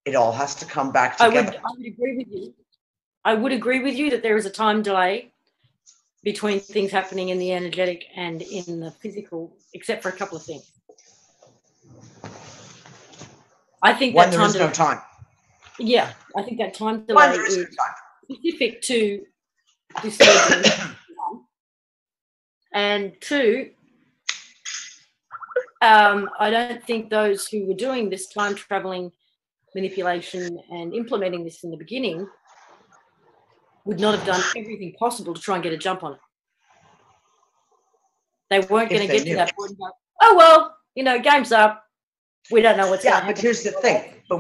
It all has to come back together. I would agree with you. I would agree with you that there is a time delay between things happening in the energetic and in the physical, except for a couple of things. I think that there is no time. Yeah, I think that time delay is specific to this legend. And two, I don't think those who were doing this time traveling manipulation and implementing this in the beginning would not have done everything possible to try and get a jump on it. They weren't going to get to that point and go, oh, well, game's up. We don't know what's going to happen. But here's the thing. But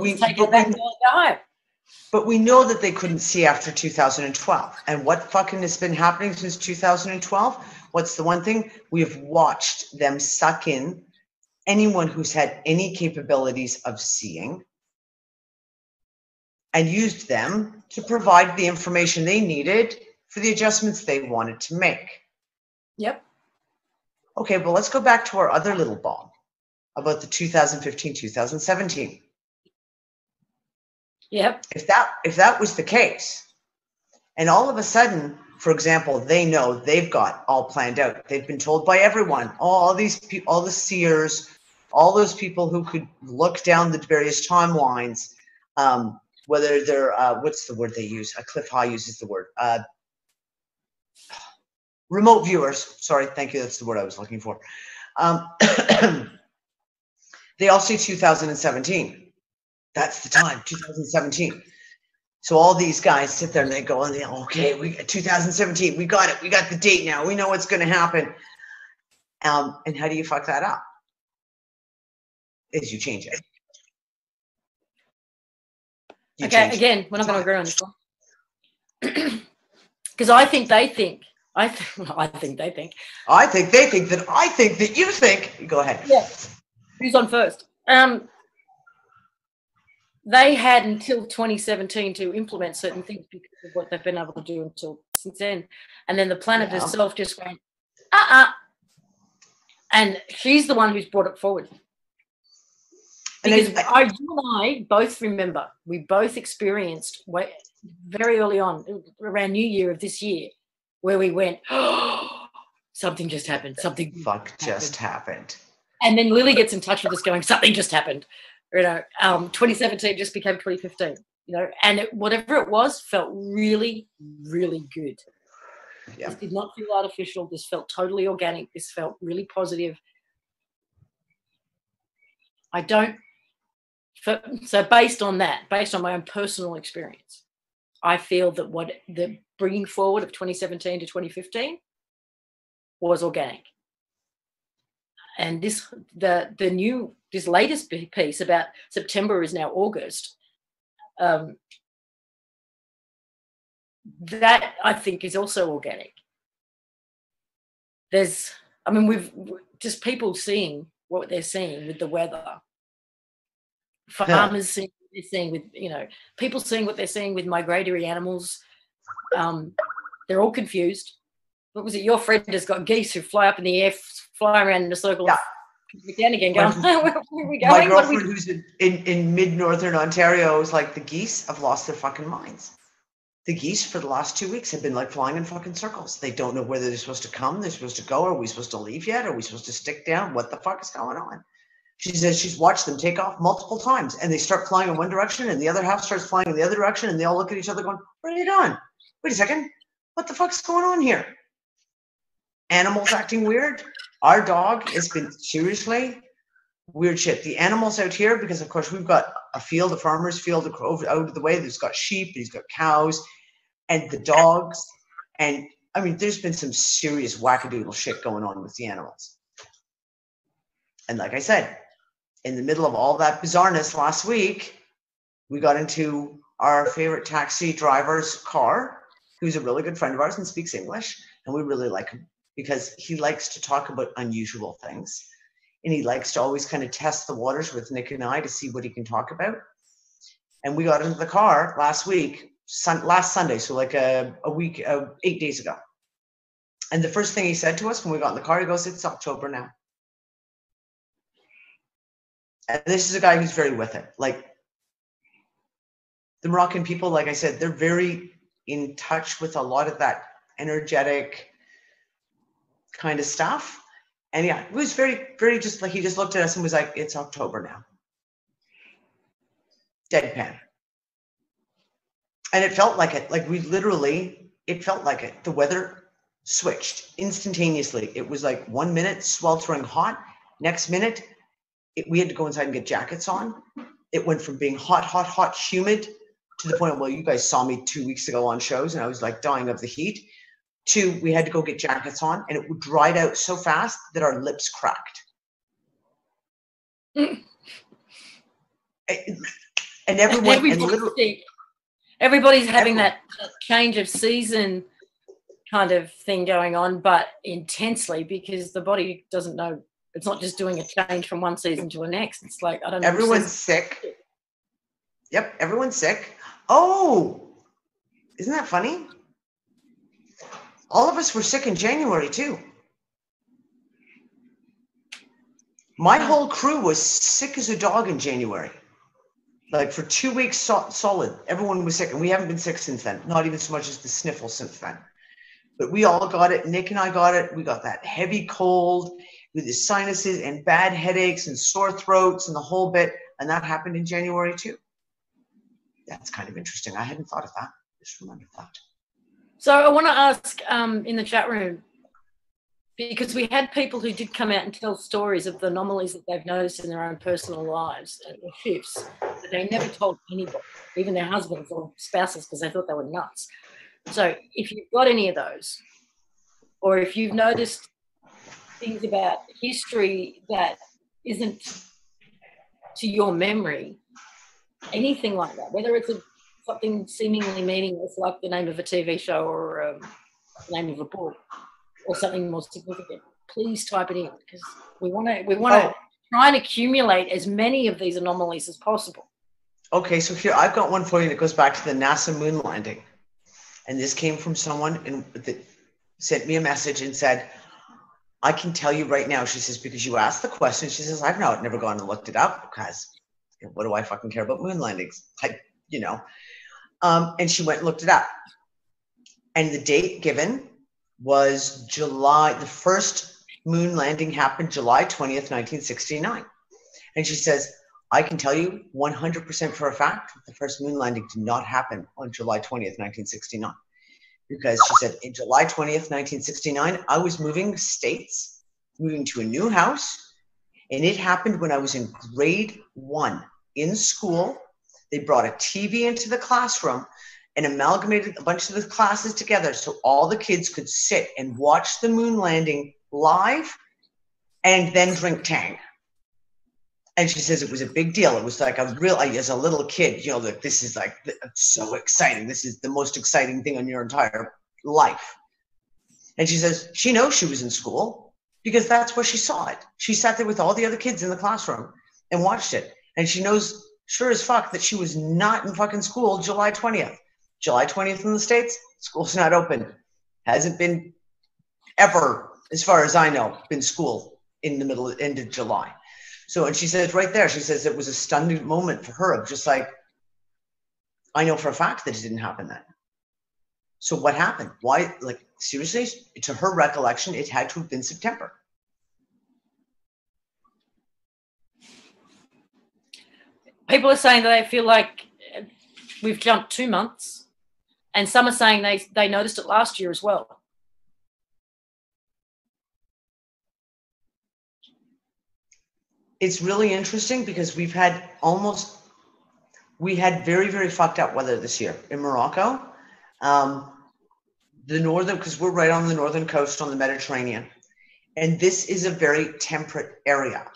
we know that they couldn't see after 2012. And what fucking has been happening since 2012? What's the one thing? We have watched them suck in anyone who's had any capabilities of seeing and used them to provide the information they needed for the adjustments they wanted to make. Yep. Okay, well, let's go back to our other little ball about the 2015, 2017. Yep. If that was the case, and all of a sudden, for example, they know they've got all planned out. They've been told by everyone, all these people, all the seers, all those people who could look down the various timelines, whether they're, what's the word they use? Cliff High uses the word. Remote viewers. Sorry, thank you. That's the word I was looking for. They all say 2017. That's the time, 2017. So all these guys sit there and they go, okay, we 2017, we got it. We got the date now. We know what's going to happen. And how do you fuck that up? Is you change it. Again, we're not going to agree on this one. Because I think they think. I think they think. I think they think that I think that you think. Go ahead. Yeah. Who's on first? they had until 2017 to implement certain things because of what they've been able to do until since then. And then the planet herself just went, and she's the one who's brought it forward. Because you and I both remember, we both experienced very early on, around New Year of this year, where we went, oh, something just happened. Something just happened. And then Lily gets in touch with us going, something just happened. 2017 just became 2015, and whatever it was felt really, really good. Yeah. This did not feel artificial. This felt totally organic. This felt really positive. So based on that, based on my own personal experience, I feel that what the bringing forward of 2017 to 2015 was organic. And this latest piece about September is now August. That I think is also organic. We've just people seeing what they're seeing with the weather. Farmers seeing what they're seeing with, people seeing what they're seeing with migratory animals. They're all confused. What was it? Your friend has got geese who fly up in the air, fly around in a circle, down again, going, where are we going? My girlfriend who's in mid-northern Ontario is like, the geese have lost their fucking minds. The geese for the last 2 weeks have been like flying in fucking circles. They don't know whether they're supposed to come, they're supposed to go, are we supposed to leave yet? Are we supposed to stick down? What the fuck is going on? She says she's watched them take off multiple times and they start flying in one direction and the other half starts flying in the other direction and they all look at each other going, where are you going? Wait a second, what the fuck's going on here? Animals acting weird. Our dog has been seriously weird shit. The animals out here, because of course we've got a farmer's field out of the way. There's got sheep, he's got cows, and the dogs. And I mean, there's been some serious wackadoodle shit going on with the animals. And like I said, in the middle of all that bizarreness last week, we got into our favorite taxi driver's car, who's a really good friend of ours and speaks English, and we really like him because he likes to talk about unusual things. And he likes to always kind of test the waters with Nick and I to see what he can talk about. And we got into the car last Sunday, so like a week, 8 days ago. And the first thing he said to us when we got in the car, he goes, it's October now. And this is a guy who's very with it. Like, the Moroccan people, like I said, they're very in touch with a lot of that energetic kind of stuff. And yeah, it was very, very just like, he just looked at us and was like, it's October now. Deadpan. And it felt like it. Like, it felt like it. The weather switched instantaneously. It was like 1 minute sweltering hot. Next minute, we had to go inside and get jackets on. It went from being hot, humid to the point, well, you guys saw me 2 weeks ago on shows and I was like dying of the heat, to we had to go get jackets on, and it dried out so fast that our lips cracked. And everybody's having that change of season kind of thing going on, but intensely, because the body doesn't know. It's not just doing a change from one season to the next. It's like, I don't know. Everyone's sick. Yep, everyone's sick. Oh, isn't that funny? All of us were sick in January too. My whole crew was sick as a dog in January. Like for 2 weeks solid, everyone was sick, and we haven't been sick since then. Not even so much as the sniffle since then. But we all got it. Nick and I got it. We got that heavy cold with the sinuses and bad headaches and sore throats and the whole bit. And that happened in January too. That's kind of interesting. I hadn't thought of that. Just remembered that. So I want to ask in the chat room, because we had people who did come out and tell stories of the anomalies that they've noticed in their own personal lives and shifts that they never told anybody, even their husbands or spouses, because they thought they were nuts. So if you've got any of those, or if you've noticed things about history that isn't to your memory, anything like that, whether it's something seemingly meaningless like the name of a TV show or the name of a book, or something more significant, please type it in, because we want to try and accumulate as many of these anomalies as possible. Okay, so here I've got one for you that goes back to the NASA moon landing. And this came from someone that sent me a message and said, I can tell you right now, she says, because you asked the question, she says, I've never gone and looked it up because what do I fucking care about moon landings? And she went and looked it up. And the date given was July, the first moon landing happened July 20th, 1969. And she says, I can tell you 100% for a fact the first moon landing did not happen on July 20th, 1969. Because she said, in July 20th, 1969, I was moving states, moving to a new house. And it happened when I was in grade 1 in school. They brought a TV into the classroom and amalgamated a bunch of the classes together so all the kids could sit and watch the moon landing live and then drink Tang. And she says it was a big deal. It was like as a little kid, that this is like so exciting. This is the most exciting thing in your entire life. And she says she knows she was in school because that's where she saw it. She sat there with all the other kids in the classroom and watched it. And she knows sure as fuck that she was not in fucking school July 20th. July 20th in the States, school's not open. Hasn't been ever, as far as I know, been school in the end of July. So, and she says right there, she says it was a stunning moment for her of just like, I know for a fact that it didn't happen then. So what happened? Why, like, seriously, to her recollection, it had to have been September. People are saying that they feel like we've jumped 2 months, and some are saying they noticed it last year as well. It's really interesting because we had very, very fucked up weather this year in Morocco. Because we're right on the northern coast on the Mediterranean. And this is a very temperate area.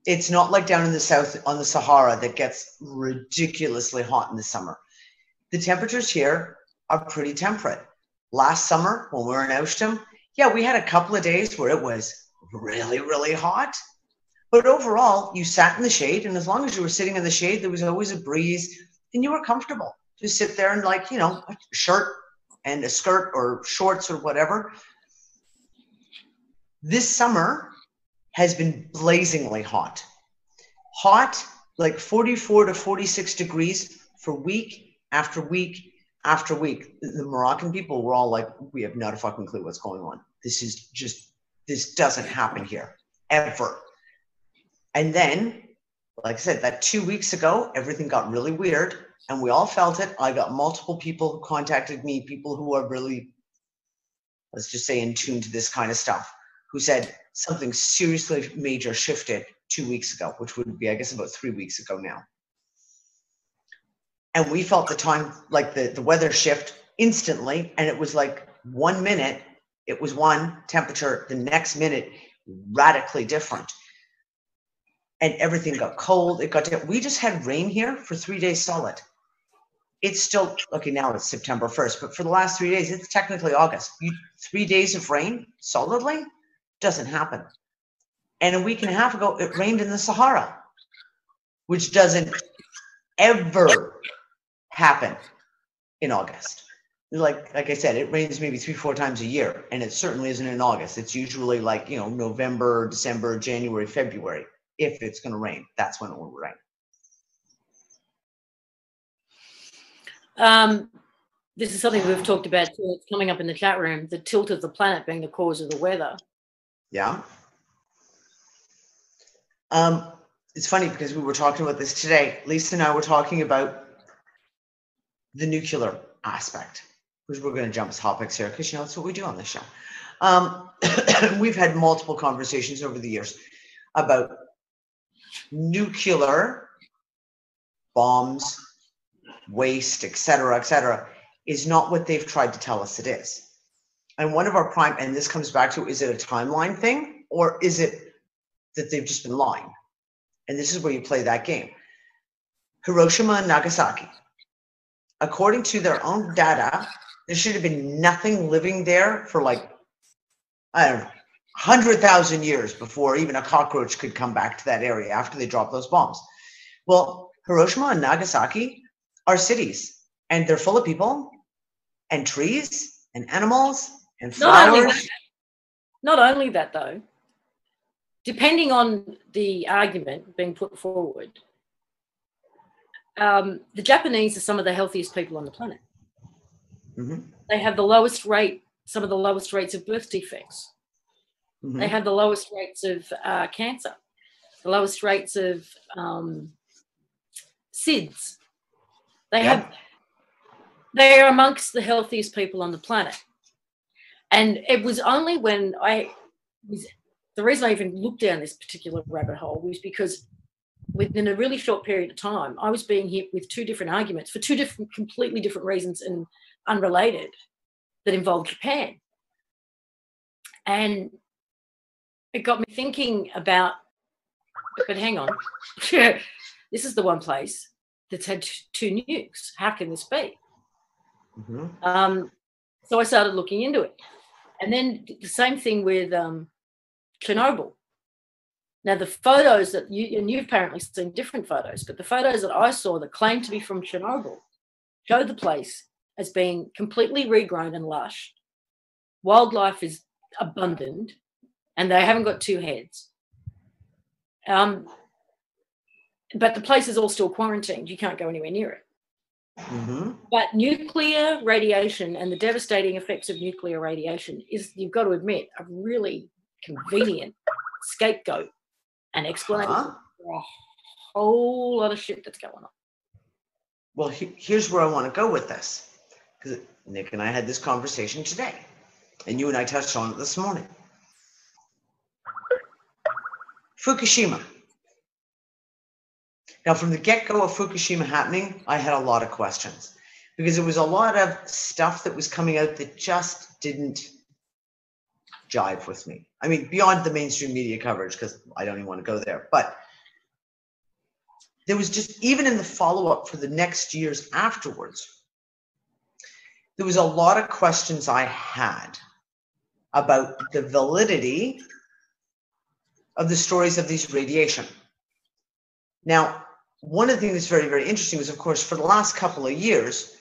It's not like down in the south on the Sahara that gets ridiculously hot in the summer. The temperatures here are pretty temperate. Last summer, when we were in Oostrum, we had a couple of days where it was really, really hot. But overall, you sat in the shade, and as long as you were sitting in the shade, there was always a breeze, and you were comfortable. Just sit there and a shirt and a skirt or shorts or whatever. This summer has been blazingly hot. Hot, like 44 to 46 degrees for week after week after week. The Moroccan people were all like, we have not a fucking clue what's going on. This doesn't happen here, ever. And then, like I said, that 2 weeks ago, everything got really weird and we all felt it. I got multiple people who contacted me, people who are really, let's just say, in tune to this kind of stuff, who said something seriously major shifted 2 weeks ago, which would be, I guess, about 3 weeks ago now. And we felt the time, like the weather shift instantly. And it was like 1 minute, it was one temperature, the next minute, radically different. And everything got cold. We just had rain here for 3 days solid. It's still, okay, now it's September 1st, but for the last 3 days, it's technically August. 3 days of rain solidly doesn't happen. And a week and a half ago, it rained in the Sahara, which doesn't ever happen in August. Like I said, it rains maybe 3-4 times a year, and it certainly isn't in August. It's usually like, November, December, January, February. If it's going to rain, that's when it will rain. This is something we've talked about too. It's coming up in the chat room, the tilt of the planet being the cause of the weather. Yeah. It's funny because we were talking about this today. Lisa and I were talking about the nuclear aspect, which we're going to jump topics here because, that's what we do on this show. We've had multiple conversations over the years about nuclear bombs, waste, et cetera, is not what they've tried to tell us it is. And one of our and this comes back to, is it a timeline thing or is it that they've just been lying? And this is where you play that game. Hiroshima and Nagasaki, according to their own data, there should have been nothing living there for 100,000 years before even a cockroach could come back to that area after they dropped those bombs. Well, Hiroshima and Nagasaki are cities, and they're full of people and trees and animals and flowers. Not only that, though, depending on the argument being put forward, the Japanese are some of the healthiest people on the planet. Mm-hmm. They have the lowest rate, some of the lowest rates of birth defects. Mm-hmm. They have the lowest rates of cancer, the lowest rates of SIDS. They are amongst the healthiest people on the planet. And it was only when the reason I even looked down this particular rabbit hole was because within a really short period of time, I was being hit with two different arguments for two completely different reasons and unrelated that involved Japan. And it got me thinking about, but hang on, this is the one place that's had two nukes. How can this be? Mm-hmm. So I started looking into it. And then the same thing with Chernobyl. Now, the photos that you've apparently seen different photos, but the photos that I saw that claimed to be from Chernobyl showed the place as being completely regrown and lush. Wildlife is abundant, and they haven't got two heads. But the place is all still quarantined. You can't go anywhere near it. Mm-hmm. But nuclear radiation and the devastating effects of nuclear radiation is, you've got to admit, a really convenient scapegoat and explanation for a whole lot of shit that's going on. Well, here's where I want to go with this, because Nick and I had this conversation today, and you and I touched on it this morning. Fukushima. Now, from the get-go of Fukushima happening, I had a lot of questions, because there was a lot of stuff that was coming out that just didn't jive with me. I mean, beyond the mainstream media coverage, because I don't even want to go there, but there was just, even in the follow-up for the next years afterwards, there was a lot of questions I had about the validity of the stories of these radiation. Now, one of the things that's very, very interesting was, of course, for the last couple of years,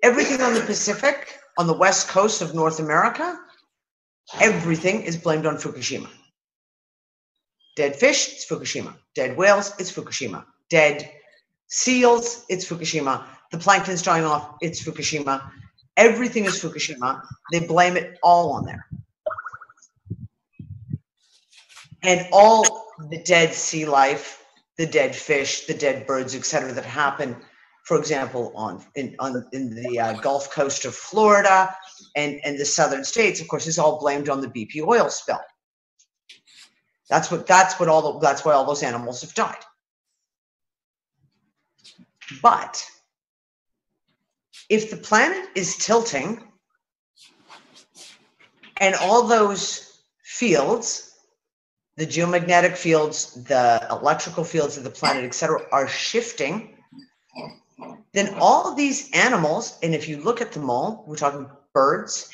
everything on the Pacific, on the west coast of North America, everything is blamed on Fukushima. Dead fish, it's Fukushima. Dead whales, it's Fukushima. Dead seals, it's Fukushima. The plankton's dying off, it's Fukushima. Everything is Fukushima. They blame it all on there. And all the dead sea life, the dead fish, the dead birds, etc., that happen, for example, in the Gulf Coast of Florida and the southern states, of course, is all blamed on the BP oil spill. That's why all those animals have died. But if the planet is tilting and all those fields, the geomagnetic fields, the electrical fields of the planet, etc., are shifting, then all of these animals, and if you look at them all, we're talking birds,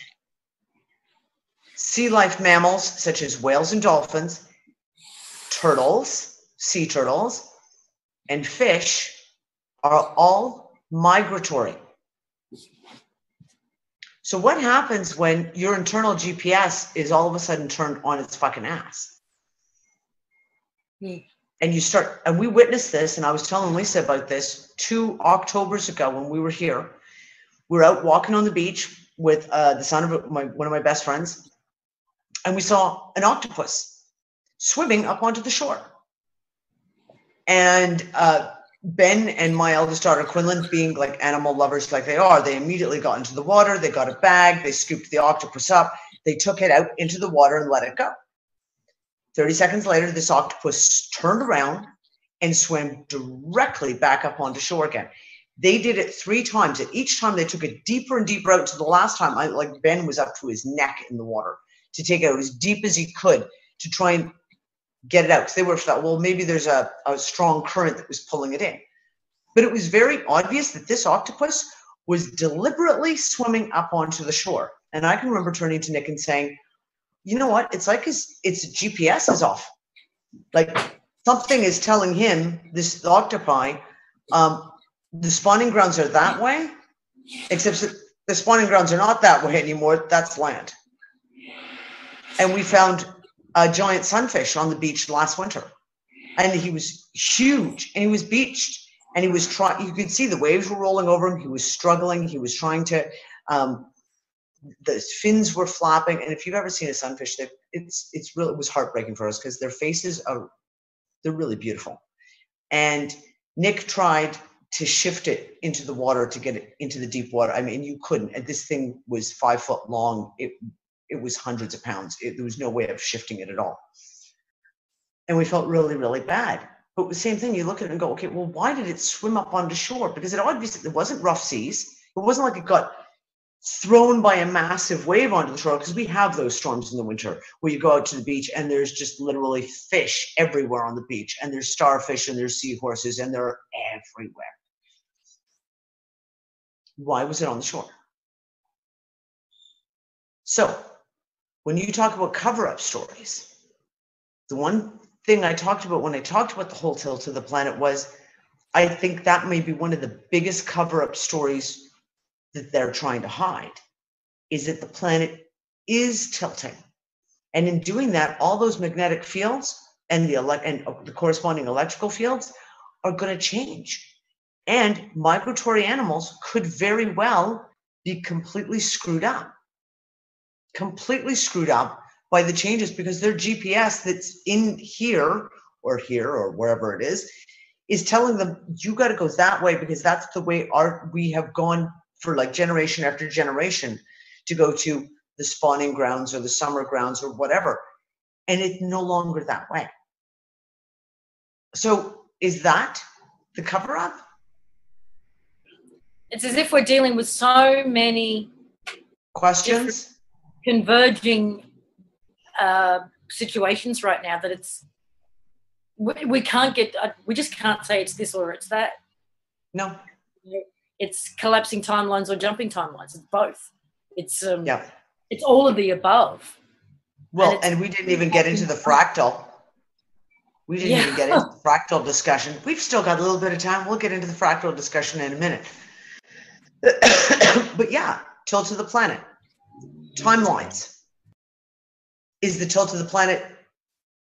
sea life mammals such as whales and dolphins, turtles, sea turtles, and fish are all migratory. So what happens when your internal GPS is all of a sudden turned on its fucking ass? And you start, and we witnessed this, and I was telling Lisa about this 2 Octobers ago when we were here. We were out walking on the beach with the son of one of my best friends, and we saw an octopus swimming up onto the shore. And Ben and my eldest daughter, Quinlan, being like animal lovers like they are, they immediately got into the water, they got a bag, they scooped the octopus up, they took it out into the water and let it go. 30 seconds later, this octopus turned around and swam directly back up onto shore again. They did it 3 times, and each time they took it deeper and deeper out. To the last time, Ben was up to his neck in the water to take it out as deep as he could to try and get it out. Because they were thought, well, maybe there's a strong current that was pulling it in. But it was very obvious that this octopus was deliberately swimming up onto the shore. And I can remember turning to Nick and saying, you know what? It's like its GPS is off. Like something is telling him, this octopi, The spawning grounds are that way, except that the spawning grounds are not that way anymore. That's land. And we found a giant sunfish on the beach last winter. And he was huge, and he was beached. And he was trying, you could see the waves were rolling over him. He was struggling. He was trying to, the fins were flapping. And if you've ever seen a sunfish, it was heartbreaking for us because their faces they're really beautiful. And Nick tried to shift it into the water to get it into the deep water. I mean, you couldn't. And this thing was 5 foot long. It was hundreds of pounds. There was no way of shifting it at all. And we felt really, really bad. But the same thing, you look at it and go, okay, well, why did it swim up onto shore? Because it wasn't rough seas. It wasn't like it got thrown by a massive wave onto the shore, because we have those storms in the winter where you go out to the beach and there's just literally fish everywhere on the beach, and there's starfish and there's seahorses and they're everywhere. Why was it on the shore? So when you talk about cover-up stories, the one thing I talked about when I talked about the whole tilt of the planet was, I think that may be one of the biggest cover-up stories that they're trying to hide, is that the planet is tilting. And in doing that, all those magnetic fields and the corresponding electrical fields are going to change. And migratory animals could very well be completely screwed up by the changes, because their GPS that's in here or wherever it is telling them, you got to go that way, because that's the way we have gone for like generation after generation to go to the spawning grounds or the summer grounds or whatever. And it's no longer that way. So is that the cover up? It's as if we're dealing with so many questions, converging situations right now that we just can't say it's this or it's that. No. It's collapsing timelines or jumping timelines. It's both. It's all of the above. Well, and we didn't even get into the fractal. We didn't even get into the fractal discussion. We've still got a little bit of time. We'll get into the fractal discussion in a minute. But yeah, tilt of the planet. Timelines. Is the tilt of the planet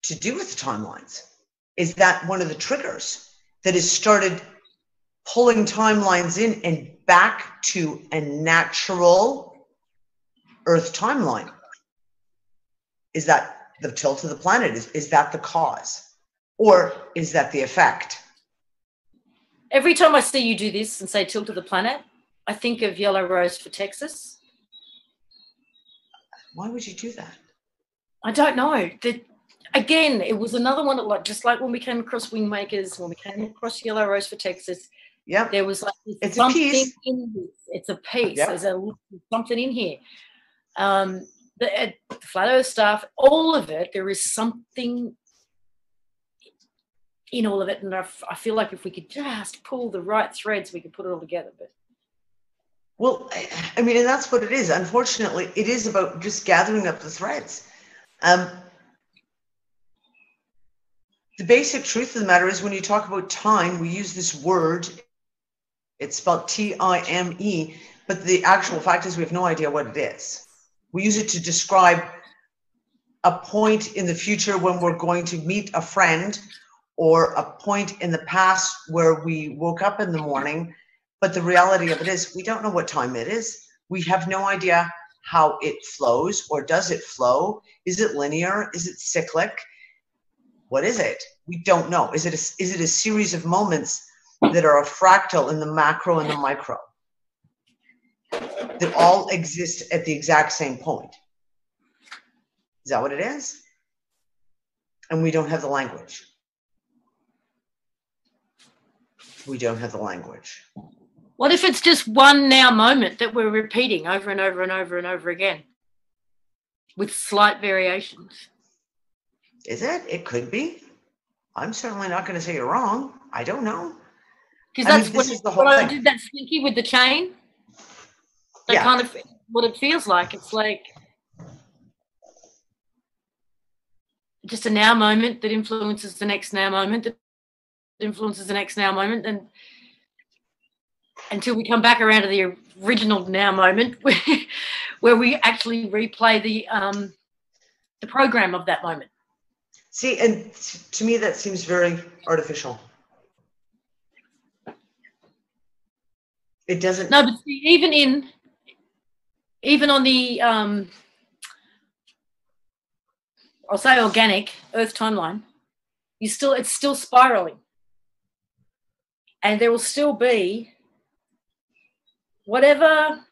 to do with the timelines? Is that one of the triggers that has started pulling timelines in and back to a natural Earth timeline? Is that the tilt of the planet? Is that the cause? Or is that the effect? Every time I see you do this and say tilt of the planet, I think of Yellow Rose for Texas. Why would you do that? I don't know. Again, it was another one, just like when we came across Wingmakers, when we came across Yellow Rose for Texas. Yeah, there was like it's something a piece. in this. It's a piece. Yep. There's something in here. The Flat Earth stuff, all of it, there is something in all of it, and I feel like if we could just pull the right threads, we could put it all together. But well, I mean, and that's what it is. Unfortunately, it is about just gathering up the threads. The basic truth of the matter is, when you talk about time, we use this word. It's spelled T-I-M-E, but the actual fact is we have no idea what it is. We use it to describe a point in the future when we're going to meet a friend, or a point in the past where we woke up in the morning. But the reality of it is we don't know what time it is. We have no idea how it flows, or does it flow? Is it linear? Is it cyclic? What is it? We don't know. Is it a series of moments that are a fractal in the macro and the micro that all exist at the exact same point? Is that what it is? And we don't have the language. We don't have the language. What if it's just one now moment that we're repeating over and over and over and over again with slight variations? Is it? It could be. I'm certainly not going to say you're wrong. I don't know. Because that's what I did that slinky with the chain. That kind of what it feels like. It's like just a now moment that influences the next now moment, that influences the next now moment. And until we come back around to the original now moment where we actually replay the program of that moment. See, and to me, that seems very artificial. It doesn't. No, but see, even on the, I'll say organic Earth timeline, it's still spiraling. And there will still be whatever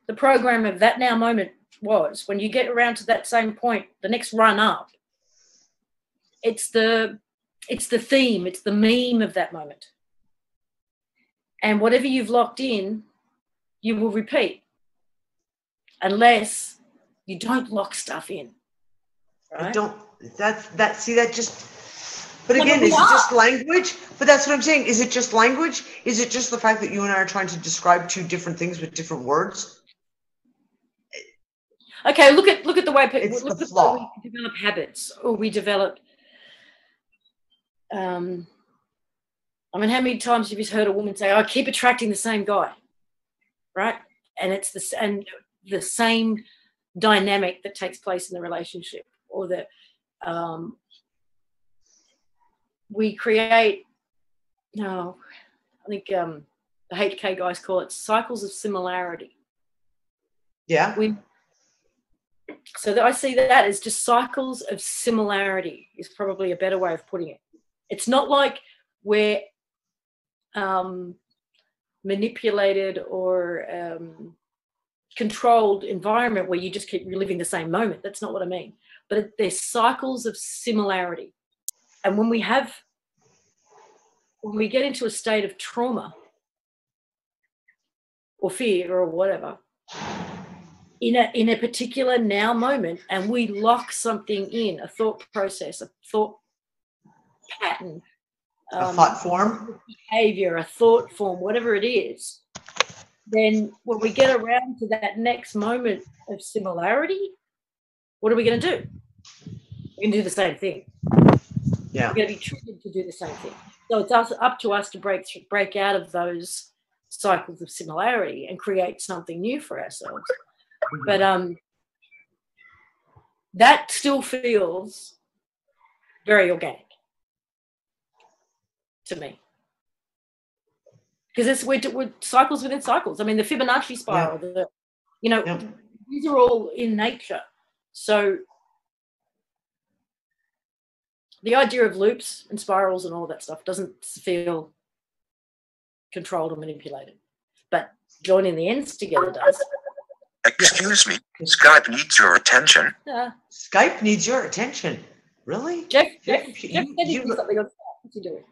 the program of that now moment was, when you get around to that same point, the next run up, it's the theme, it's the meme of that moment. And whatever you've locked in, you will repeat, unless you don't lock stuff in. Right? I don't, but again, is it just language? But that's what I'm saying. Is it just language? Is it just the fact that you and I are trying to describe two different things with different words? Okay, look at the way people, look at the way we develop habits, or we develop. I mean, how many times have you heard a woman say, "I keep attracting the same guy," right? And it's the same dynamic that takes place in the relationship, or that we create. No, I think the HK guys call it cycles of similarity. Yeah. So that I see that as just cycles of similarity is probably a better way of putting it. It's not like we're manipulated or controlled environment where you just keep reliving the same moment. That's not what I mean. But there's cycles of similarity. And when we get into a state of trauma or fear or whatever, in a particular now moment, and we lock something in, a thought process, a thought pattern, a thought form, behavior, a thought form, whatever it is, then when we get around to that next moment of similarity, what are we going to do? We're going to do the same thing. Yeah. We're going to be triggered to do the same thing. So it's up to us to break out of those cycles of similarity and create something new for ourselves. But that still feels very organic to me, because we're cycles within cycles. I mean, the Fibonacci spiral, these are all in nature. So the idea of loops and spirals and all that stuff doesn't feel controlled or manipulated, but joining the ends together does. Excuse me, Skype needs your attention. Skype needs your attention. Really? Jeff said he did something on Skype. What's he doing?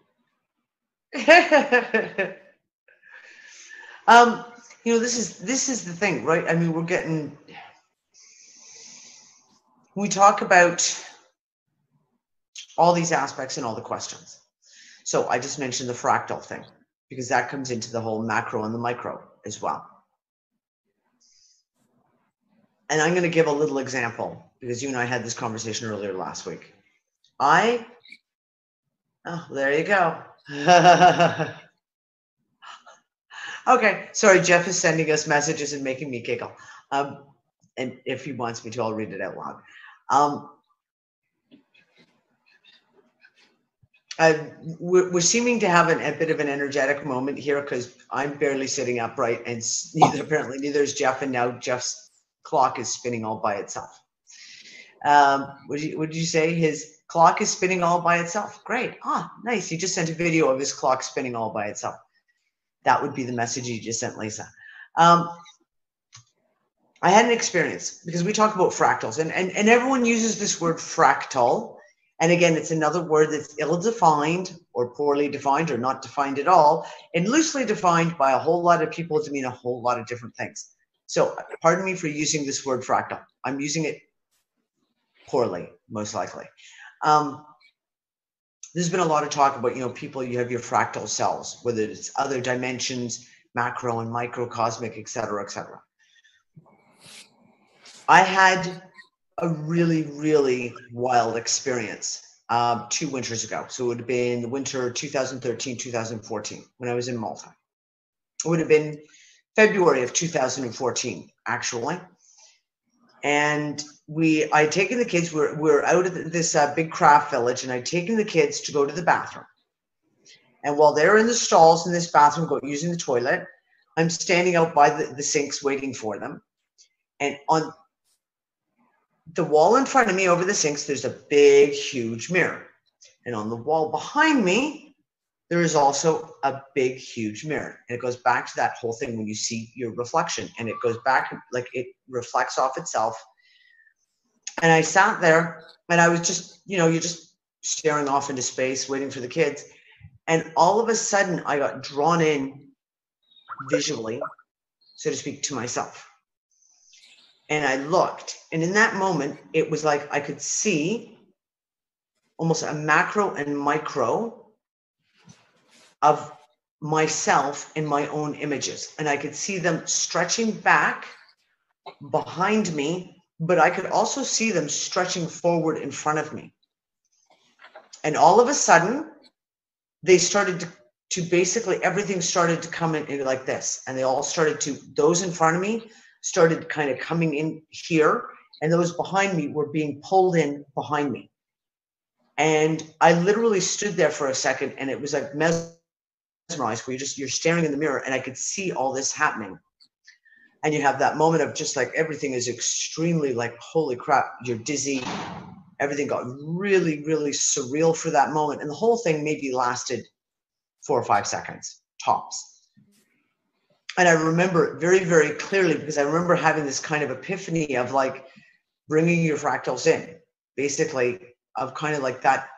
This is the thing, right? I mean, we talk about all these aspects and all the questions. So I just mentioned the fractal thing, because that comes into the whole macro and the micro as well. And I'm going to give a little example, because you and I had this conversation earlier last week. Oh, there you go. Okay, sorry, Jeff is sending us messages and making me giggle. And if he wants me to, I'll read it out loud. We're seeming to have a bit of an energetic moment here, because I'm barely sitting upright, and neither is Jeff, and now Jeff's clock is spinning all by itself. What did you say? His clock is spinning all by itself. Great. Nice. He just sent a video of his clock spinning all by itself. That would be the message you just sent, Lisa. I had an experience, because we talk about fractals, and everyone uses this word fractal. And again, it's another word that's ill-defined or poorly defined or not defined at all, and loosely defined by a whole lot of people to mean a whole lot of different things. So pardon me for using this word fractal. I'm using it poorly, most likely. There's been a lot of talk about, people, you have your fractal cells, whether it's other dimensions, macro and microcosmic, et cetera, et cetera. I had a really, really wild experience 2 winters ago. So it would have been the winter 2013, 2014, when I was in Malta. It would have been February of 2014, actually. And I had taken the kids, we're out of this big craft village, and I'd taken the kids to go to the bathroom. And while they're in the stalls in this bathroom, using the toilet, I'm standing out by the sinks waiting for them. And on the wall in front of me over the sinks, there's a big, huge mirror. And on the wall behind me, there is also a big, huge mirror. And it goes back to that whole thing when you see your reflection, and it goes back, like it reflects off itself. And I sat there, and I was just, you're just staring off into space, waiting for the kids. And all of a sudden, I got drawn in visually, so to speak, to myself. And I looked, and in that moment, it was like I could see almost a macro and micro of myself in my own images. And I could see them stretching back behind me, but I could also see them stretching forward in front of me. And all of a sudden, they started to basically, everything started to come in like this. And they all started to, those in front of me started kind of coming in here, and those behind me were being pulled in behind me. And I literally stood there for a second, and it was like mesmerized, where you're staring in the mirror, and I could see all this happening. And you have that moment of just like everything is extremely like, holy crap, you're dizzy. Everything got really, really surreal for that moment. And the whole thing maybe lasted 4 or 5 seconds, tops. And I remember it very, very clearly, because I remember having this kind of epiphany of like bringing your fractals in, basically, of kind of like that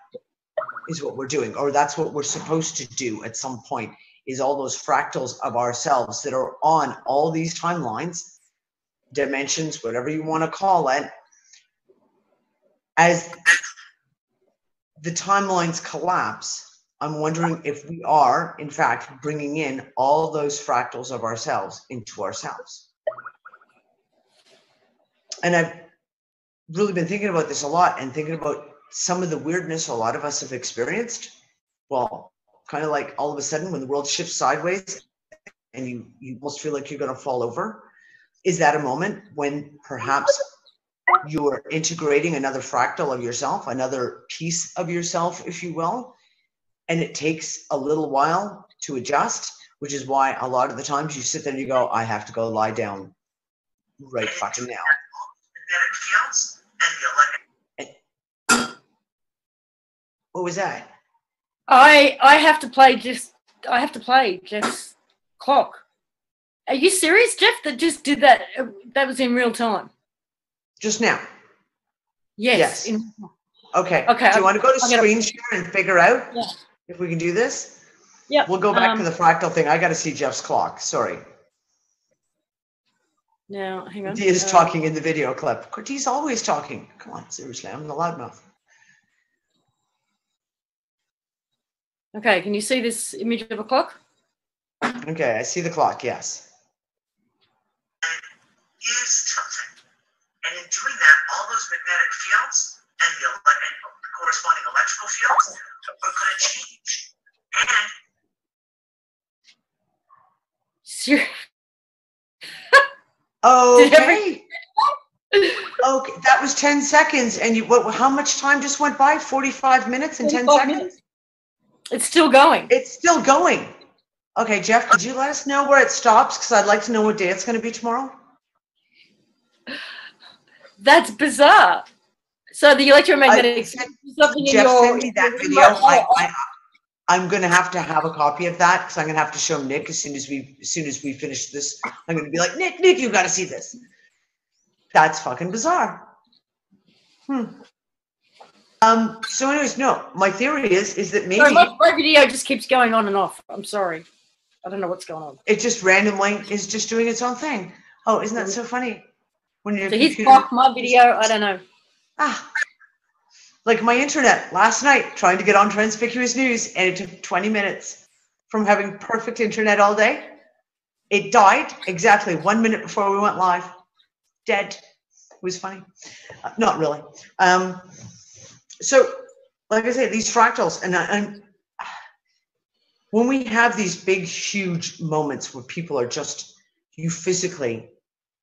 is what we're doing, or that's what we're supposed to do at some point, is all those fractals of ourselves that are on all these timelines, dimensions, whatever you want to call it. As the timelines collapse, I'm wondering if we are, in fact, bringing in all those fractals of ourselves into ourselves. And I've really been thinking about this a lot, and thinking about some of the weirdness a lot of us have experienced. Well, kind of like all of a sudden when the world shifts sideways and you almost feel like you're going to fall over. Is that a moment when perhaps you are integrating another fractal of yourself, another piece of yourself, if you will? And it takes a little while to adjust, which is why a lot of the times you sit there and you go, I have to go lie down right fucking now. What was that? I have to play Jeff's clock. Are you serious, Jeff? That just did that? That was in real time. Just now? Yes. Okay. Okay. Do you want to go to screen share and figure out if we can do this? Yeah. We'll go back to the fractal thing. I got to see Jeff's clock. Sorry. Now, hang on. Cortez is talking in the video clip. Cortez always talking. Come on, seriously. I'm the loudmouth. Okay. Can you see this image of a clock? Okay. I see the clock. Yes. Is tilting. And in doing that, all those magnetic fields and the corresponding electrical fields are going to change. And okay. Okay, that was 10 seconds. And how much time just went by? 45 minutes and 10 seconds? Minutes. It's still going. It's still going. Okay, Jeff, could you let us know where it stops? Because I'd like to know what day it's going to be tomorrow. That's bizarre. So the electromagnetic something Jeff, in your, send me that video. I'm going to have a copy of that, because I'm going to have to show Nick as soon as we finish this. I'm going to be like, Nick, you got to see this. That's fucking bizarre. So anyways, no, my theory is that maybe my video just keeps going on and off. I'm sorry. I don't know what's going on. It just randomly is just doing its own thing. Oh, isn't that so funny? When your his clock, my video, I don't know. Like my internet last night, trying to get on Transficuous News, and it took 20 minutes from having perfect internet all day. It died exactly 1 minute before we went live. Dead. It was funny. Not really. So, like I say, these fractals, and when we have these big, huge moments where people are just, you physically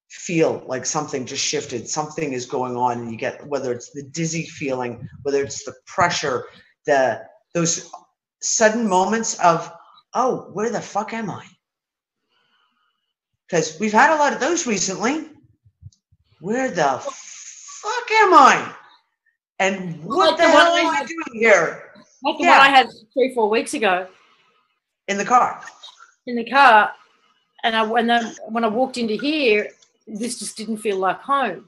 feel like something just shifted, something is going on, and you get, whether it's the dizzy feeling, whether it's the pressure, those sudden moments of, oh, where the fuck am I? Because we've had a lot of those recently. Where the fuck am I? And what the hell am I doing here? Like the one I had 3-4 weeks ago. In the car. In the car. And when I walked into here, this just didn't feel like home.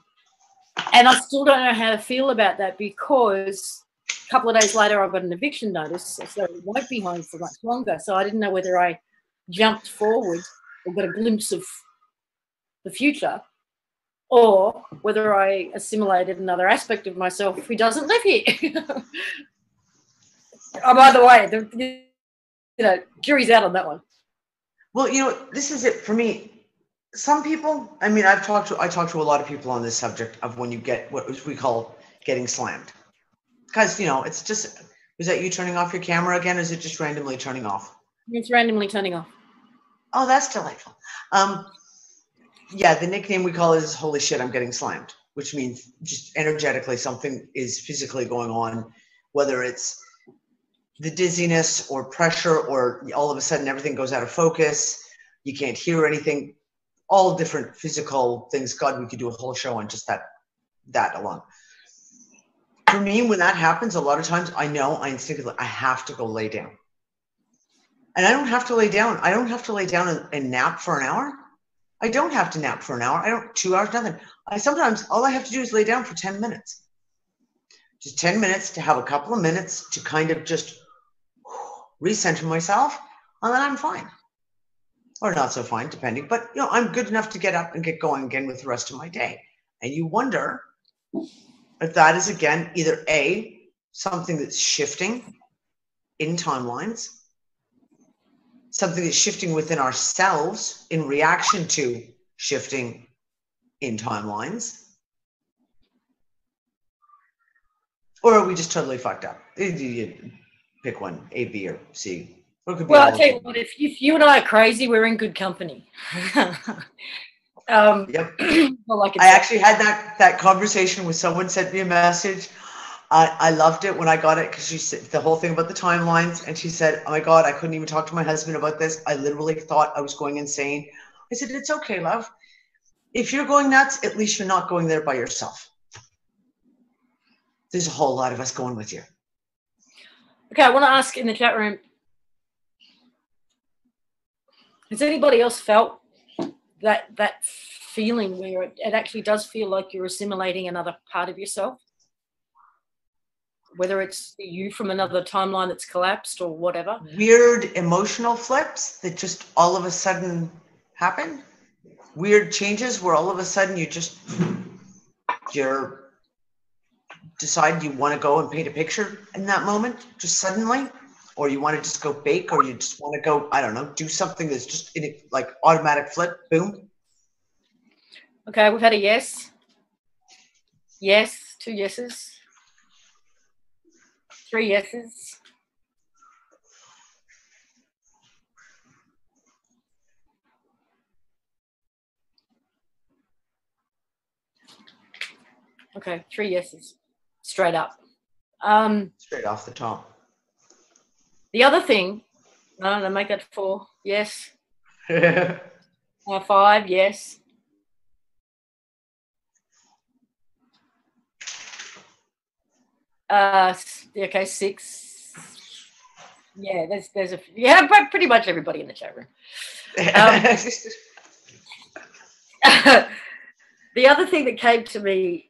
And I still don't know how to feel about that, because a couple of days later I got an eviction notice, so it won't be home for much longer. So I didn't know whether I jumped forward or got a glimpse of the future, or whether I assimilated another aspect of myself who doesn't live here. Oh, by the way, jury's out on that one. Well, this is it for me. Some people, I mean, I talk to a lot of people on this subject of when you get what we call getting slammed. Because, it's just, is that you turning off your camera again? Or is it just randomly turning off? It's randomly turning off. Oh, that's delightful. Yeah, the nickname we call it is holy shit, I'm getting slammed, which means just energetically something is physically going on, whether it's the dizziness or pressure, or all of a sudden everything goes out of focus, you can't hear anything, all different physical things. God, we could do a whole show on just that alone. For me, when that happens, a lot of times I instinctively, I have to go lay down. And I don't have to lay down. I don't have to lay down and nap for an hour. I don't have to nap for an hour. 2 hours, nothing. Sometimes all I have to do is lay down for 10 minutes. Just 10 minutes to have a couple of minutes to kind of just recenter myself, and then I'm fine. Or not so fine, depending. But, I'm good enough to get up and get going again with the rest of my day. And you wonder if that is, again, either A, something that's shifting in timelines, something that's shifting within ourselves in reaction to shifting in timelines, or are we just totally fucked up? You pick one, A, B, or C. Well, I'll tell you what, if you and I are crazy, we're in good company. Yep. I actually had that conversation with someone, sent me a message. I loved it when I got it, because she said the whole thing about the timelines, and she said, oh my God, I couldn't even talk to my husband about this. I literally thought I was going insane. I said, it's okay, love. If you're going nuts, at least you're not going there by yourself. There's a whole lot of us going with you. Okay, I want to ask in the chat room, has anybody else felt that feeling where it actually does feel like you're assimilating another part of yourself? Whether it's you from another timeline that's collapsed or whatever. Weird emotional flips that just all of a sudden happen. Weird changes where all of a sudden you decide you want to go and paint a picture in that moment, just suddenly, or you want to just go bake, or you just want to go, I don't know, do something that's just in it, like automatic flip, boom. Okay, we've had a yes. Yes, 2 yeses. 3 yeses. Okay, 3 yeses. Straight up. Straight off the top. The other thing, no, make that 4. Yes. 5, yes. Okay, 6. Yeah, there's but pretty much everybody in the chat room. The other thing that came to me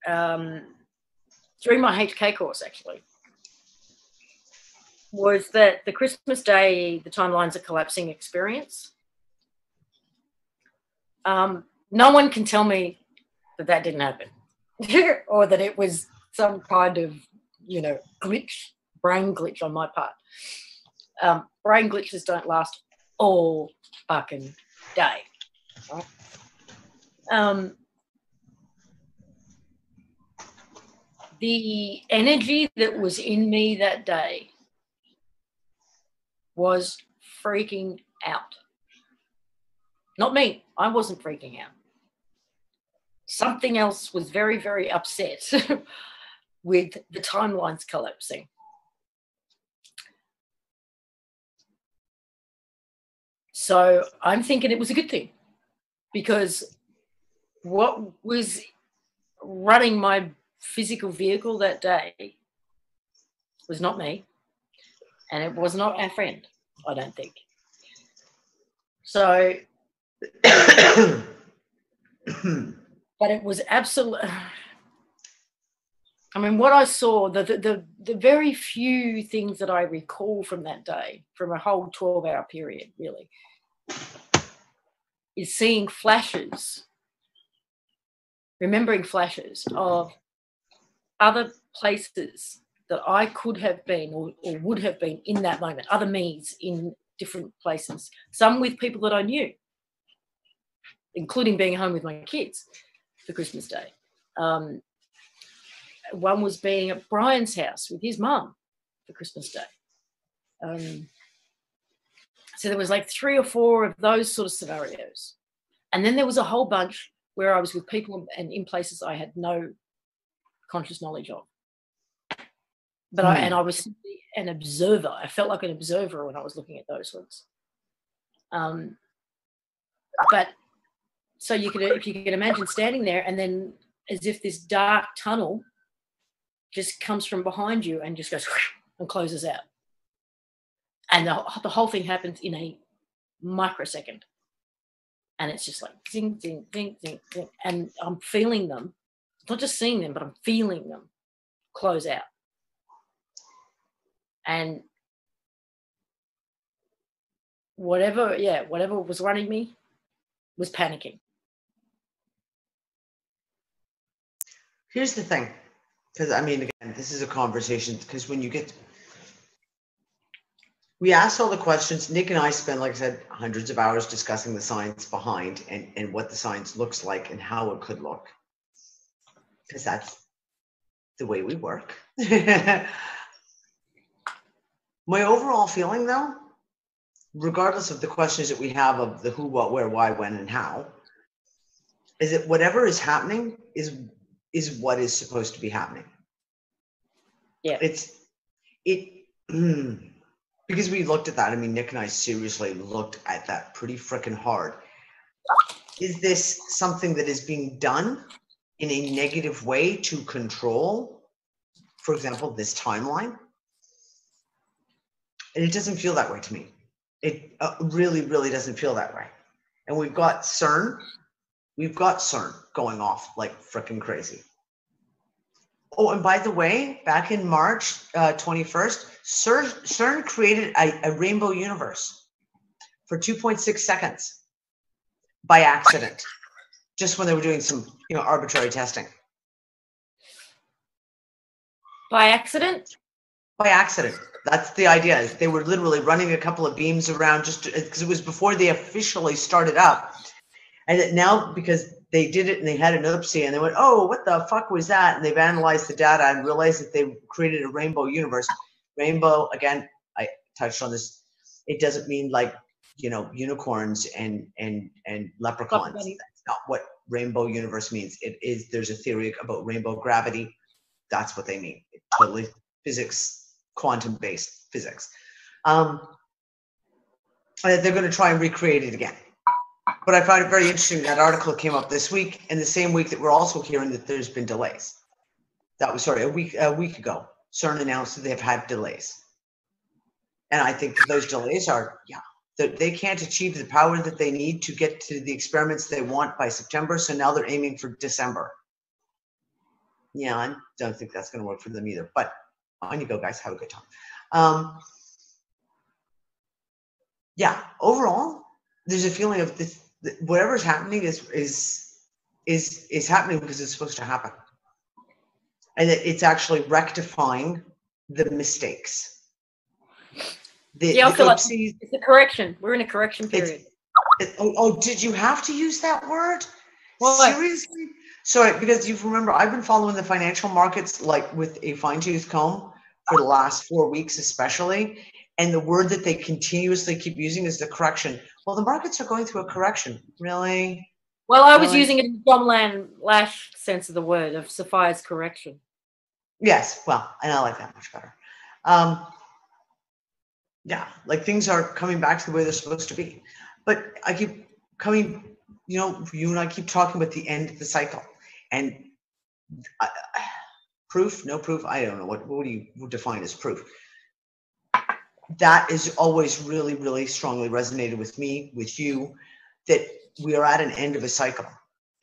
during my HK course, actually, was that the Christmas Day, the timelines are collapsing experience. No one can tell me that didn't happen. Or that it was some kind of, glitch, brain glitch on my part. Brain glitches don't last all fucking day. The energy that was in me that day was freaking out. Not me. I wasn't freaking out. Something else was very, very upset with the timelines collapsing. So I'm thinking it was a good thing, because what was running my physical vehicle that day was not me, and it was not our friend, I don't think. So, but it was absolute. I mean, what I saw, the very few things that I recall from that day, from a whole 12-hour period, really, is seeing flashes, remembering flashes of other places that I could have been or would have been in that moment, other me's in different places, some with people that I knew, including being home with my kids for Christmas Day. One was being at Brian's house with his mum for Christmas Day. So there was like 3 or 4 of those sort of scenarios. And then there was a whole bunch where I was with people and in places I had no conscious knowledge of. But I was simply an observer. I felt like an observer when I was looking at those ones. But so if you can imagine standing there, and then as if this dark tunnel just comes from behind you and just goes and closes out. And the whole thing happens in a microsecond. And it's just like zing, zing, zing, zing, zing. And I'm feeling them, not just seeing them, but I'm feeling them close out. And whatever was running me was panicking. Here's the thing, because I mean, again, this is a conversation, because when you get, we asked all the questions. Nick and I spent, like I said, hundreds of hours discussing the science behind and what the science looks like and how it could look, because that's the way we work. My overall feeling, though, regardless of the questions that we have of the who, what, where, why, when, and how, is that whatever is happening is what is supposed to be happening. Yeah. Because we looked at that. I mean, Nick and I seriously looked at that pretty freaking hard. Is this something that is being done in a negative way to control, for example, this timeline? And it doesn't feel that way to me. It really, really doesn't feel that way. And we've got CERN going off like freaking crazy. Oh, and by the way, back in March 21st, CERN created a rainbow universe for 2.6 seconds by accident, just when they were doing some, arbitrary testing. By accident? By accident. That's the idea. They were literally running a couple of beams around just because it was before they officially started up. And now, because they did it and they had an oopsie and they went, oh, what the fuck was that? And they've analyzed the data and realized that they created a rainbow universe. Rainbow, again, I touched on this. It doesn't mean like, unicorns and leprechauns. That's not what rainbow universe means. It is, there's a theory about rainbow gravity. That's what they mean. It totally physics, quantum-based physics. They're going to try and recreate it again. But I find it very interesting that article came up this week, in the same week that we're also hearing that there's been delays. That was, a week ago. CERN announced that they've had delays. And I think that those delays are, that they can't achieve the power that they need to get to the experiments they want by September, so now they're aiming for December. Yeah, I don't think that's going to work for them either. But on you go, guys. Have a good time. Overall, there's a feeling of this. Whatever's happening is happening because it's supposed to happen, and it's actually rectifying the mistakes. I feel like it's a correction. We're in a correction period. Did you have to use that word? Well, seriously? Sorry, because you remember, I've been following the financial markets like with a fine-tooth comb for the last 4 weeks, especially. And the word that they continuously keep using is the correction. Well, the markets are going through a correction. Really? Well, I was using it in the John Lash sense of the word, of Sophia's correction. Yes, well, and I like that much better. Yeah, like things are coming back to the way they're supposed to be. But I keep coming, you know, you and I keep talking about the end of the cycle. And proof, no proof, I don't know. What do you define as proof? That is always really, really strongly resonated with me, with you, that we are at an end of a cycle.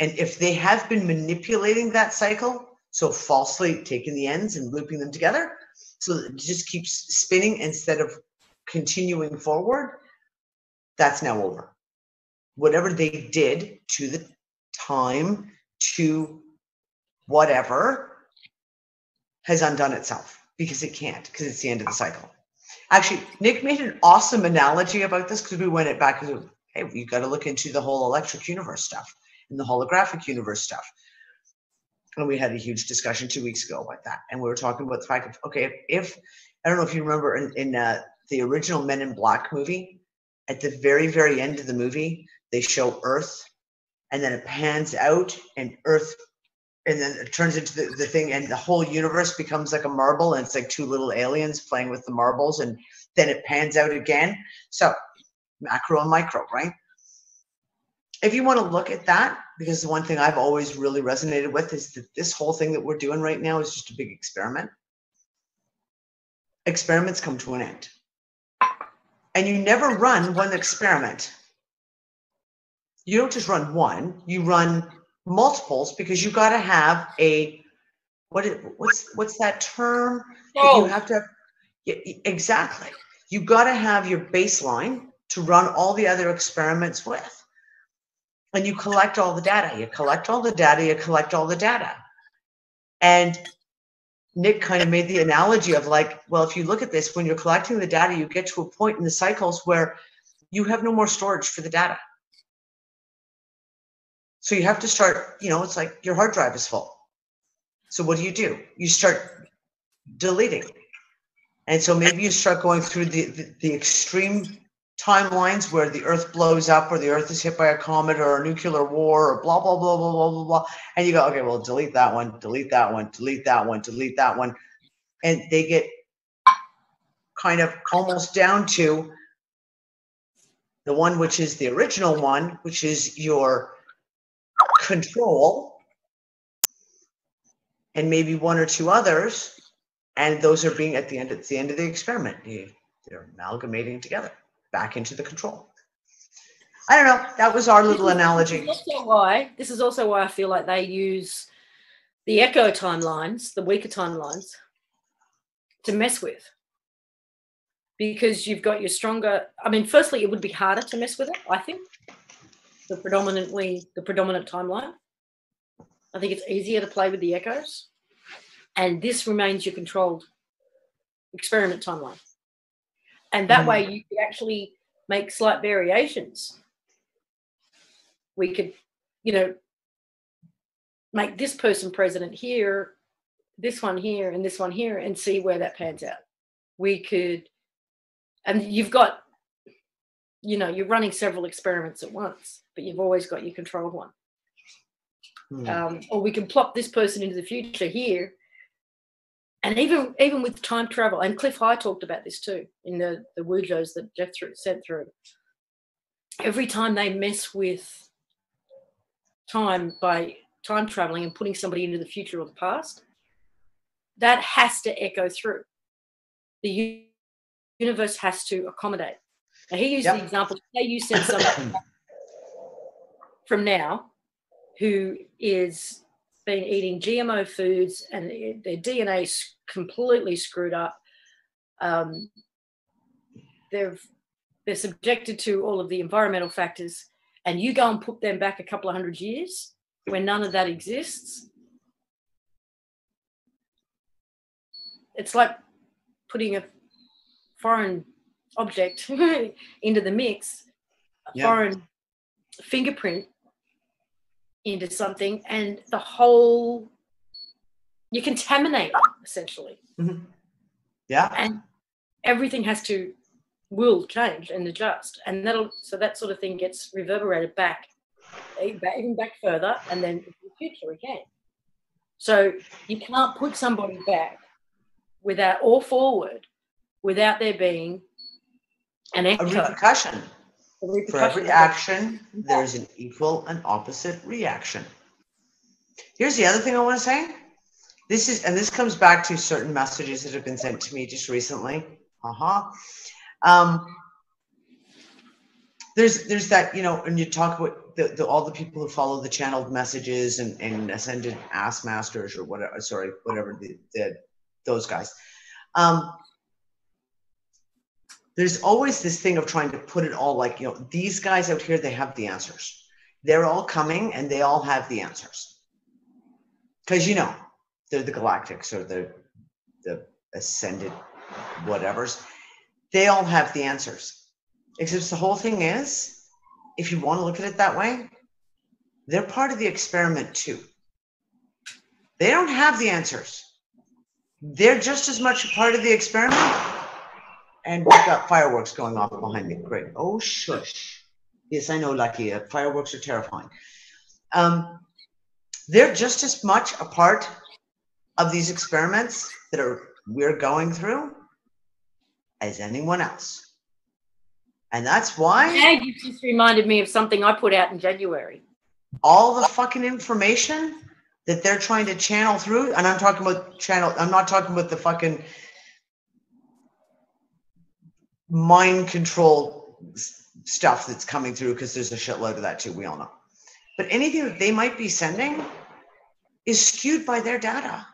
And if they have been manipulating that cycle, so falsely taking the ends and looping them together, so that it just keeps spinning instead of continuing forward, that's now over. Whatever they did to the time, to whatever, has undone itself, because it can't, because it's the end of the cycle. Actually, Nick made an awesome analogy about this, because we went it back to, hey, you got to look into the whole electric universe stuff and the holographic universe stuff. And we had a huge discussion 2 weeks ago about that. And we were talking about the fact of, okay, if, I don't know if you remember in the original Men in Black movie, at the very, very end of the movie, they show Earth, and then it pans out and Earth, and then it turns into the thing, and the whole universe becomes like a marble, and it's like two little aliens playing with the marbles, and then it pans out again. So macro and micro, right? If you want to look at that, because the one thing I've always really resonated with is that this whole thing that we're doing right now is just a big experiment. Experiments come to an end. And you never run one experiment. You don't just run one, you run multiples, because you got to have a, what's that term? That you have to have, yeah, exactly. You got to have your baseline to run all the other experiments with. And you collect all the data, you collect all the data, you collect all the data. And Nick kind of made the analogy of like, well, if you look at this, when you're collecting the data, you get to a point in the cycles where you have no more storage for the data. So you have to start, you know, it's like your hard drive is full. So what do? You start deleting. And so maybe you start going through the extreme timelines where the Earth blows up, or the Earth is hit by a comet, or a nuclear war, or blah, blah, blah, blah, blah, blah, blah. And you go, okay, well, delete that one, delete that one, delete that one, delete that one. And they get kind of almost down to the one which is the original one, which is your control, and maybe one or two others. And those are being at the end of the experiment. They're amalgamating together back into the control. I don't know. That was our little analogy. This is also why I feel like they use the echo timelines, the weaker timelines, to mess with. Because you've got your stronger, I mean, firstly, it would be harder to mess with it, I think. The predominant timeline. I think it's easier to play with the echoes. And this remains your controlled experiment timeline. And that way you could actually make slight variations. We could, you know, make this person president here, this one here, and this one here, and see where that pans out. We could, and you've got, you know, you're running several experiments at once, but you've always got your controlled one. Or we can plop this person into the future here. And even with time travel, and Cliff High talked about this too in the Wujos that Jeff sent through. Every time they mess with time by time traveling and putting somebody into the future or the past, that has to echo through. The universe has to accommodate. Now, he used the example, say you send somebody from now who is been eating GMO foods and their DNA is completely screwed up. They're subjected to all of the environmental factors, and you go and put them back a couple of 100 years where none of that exists. It's like putting a foreign object into the mix, a foreign fingerprint into something, and the whole, you contaminate it essentially. Yeah. And everything has to will change and adjust, and so that sort of thing gets reverberated back, even back further, and then in the future again. So you can't put somebody back without or forward without there being an echo. A repercussion. For every action, there's an equal and opposite reaction. Here's the other thing I want to say. This comes back to certain messages that have been sent to me just recently. There's that, you know, and you talk about all the people who follow the channeled messages and ascended ass masters or whatever. Sorry, whatever those guys. There's always this thing of trying to put it all like, you know, these guys out here, they have the answers. They're all coming and they all have the answers. Because, you know, they're the galactics or the ascended whatevers. They all have the answers. Except the whole thing is, if you want to look at it that way, they're part of the experiment too. They don't have the answers. They're just as much a part of the experiment. And we've got fireworks going off behind me. Great. Oh, shush. Yes, I know, Lucky. Fireworks are terrifying. They're just as much a part of these experiments that we're going through as anyone else. And that's why... Yeah, you just reminded me of something I put out in January. All the fucking information that they're trying to channel through, and I'm talking about I'm not talking about the fucking mind control stuff that's coming through, because there's a shitload of that too, we all know. But anything that they might be sending is skewed by their data.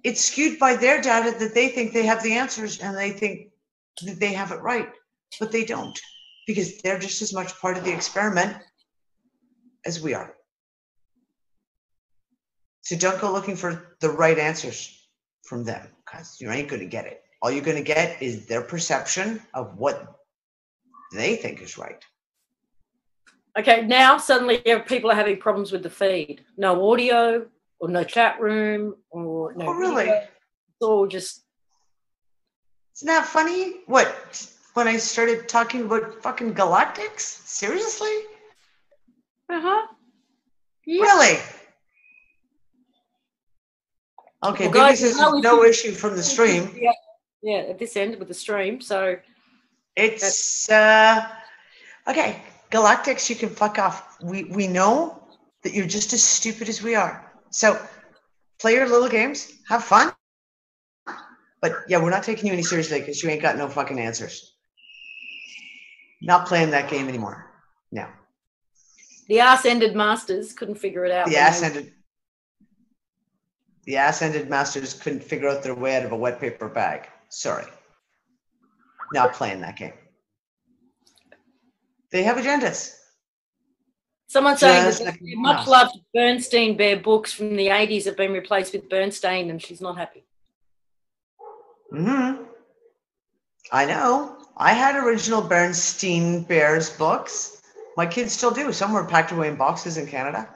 It's skewed by their data that they think they have the answers and they think that they have it right, but they don't, because they're just as much part of the experiment as we are. So don't go looking for the right answers from them, because you ain't going to get it. All you're going to get is their perception of what they think is right. Okay, now suddenly people are having problems with the feed. No audio or no chat room or no really? Video. It's all just... Isn't that funny? What? When I started talking about fucking galactics? Seriously? Uh-huh. Yeah. Really? Okay, well, guys, there's no issue from the stream. Yeah, at this end with the stream, so... It's, okay, galactics, you can fuck off. We know that you're just as stupid as we are. So play your little games, have fun. But yeah, we're not taking you any seriously because you ain't got no fucking answers. Not playing that game anymore. No. The ass-ended masters couldn't figure it out. The ass-ended masters couldn't figure out their way out of a wet paper bag. Sorry. Not playing that game. They have agendas. Someone's saying that much loved Bernstein Bear books from the 80s have been replaced with Bernstein, and she's not happy. Mm-hmm. I know. I had original Bernstein Bears books. My kids still do. Some were packed away in boxes in Canada.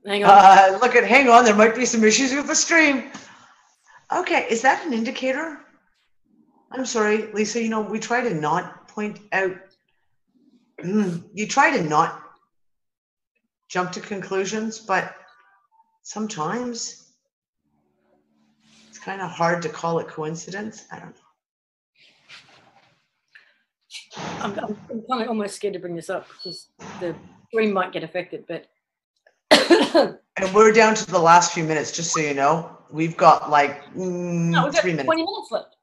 Hang on. Hang on. There might be some issues with the stream. Okay, is that an indicator? I'm sorry, Lisa, you know, we try to not point out, you try to not jump to conclusions, but sometimes it's kind of hard to call it coincidence. I don't know. I'm kind of almost scared to bring this up because the stream might get affected, but. And we're down to the last few minutes, just so you know. We've got like 3 minutes. 20 minutes left.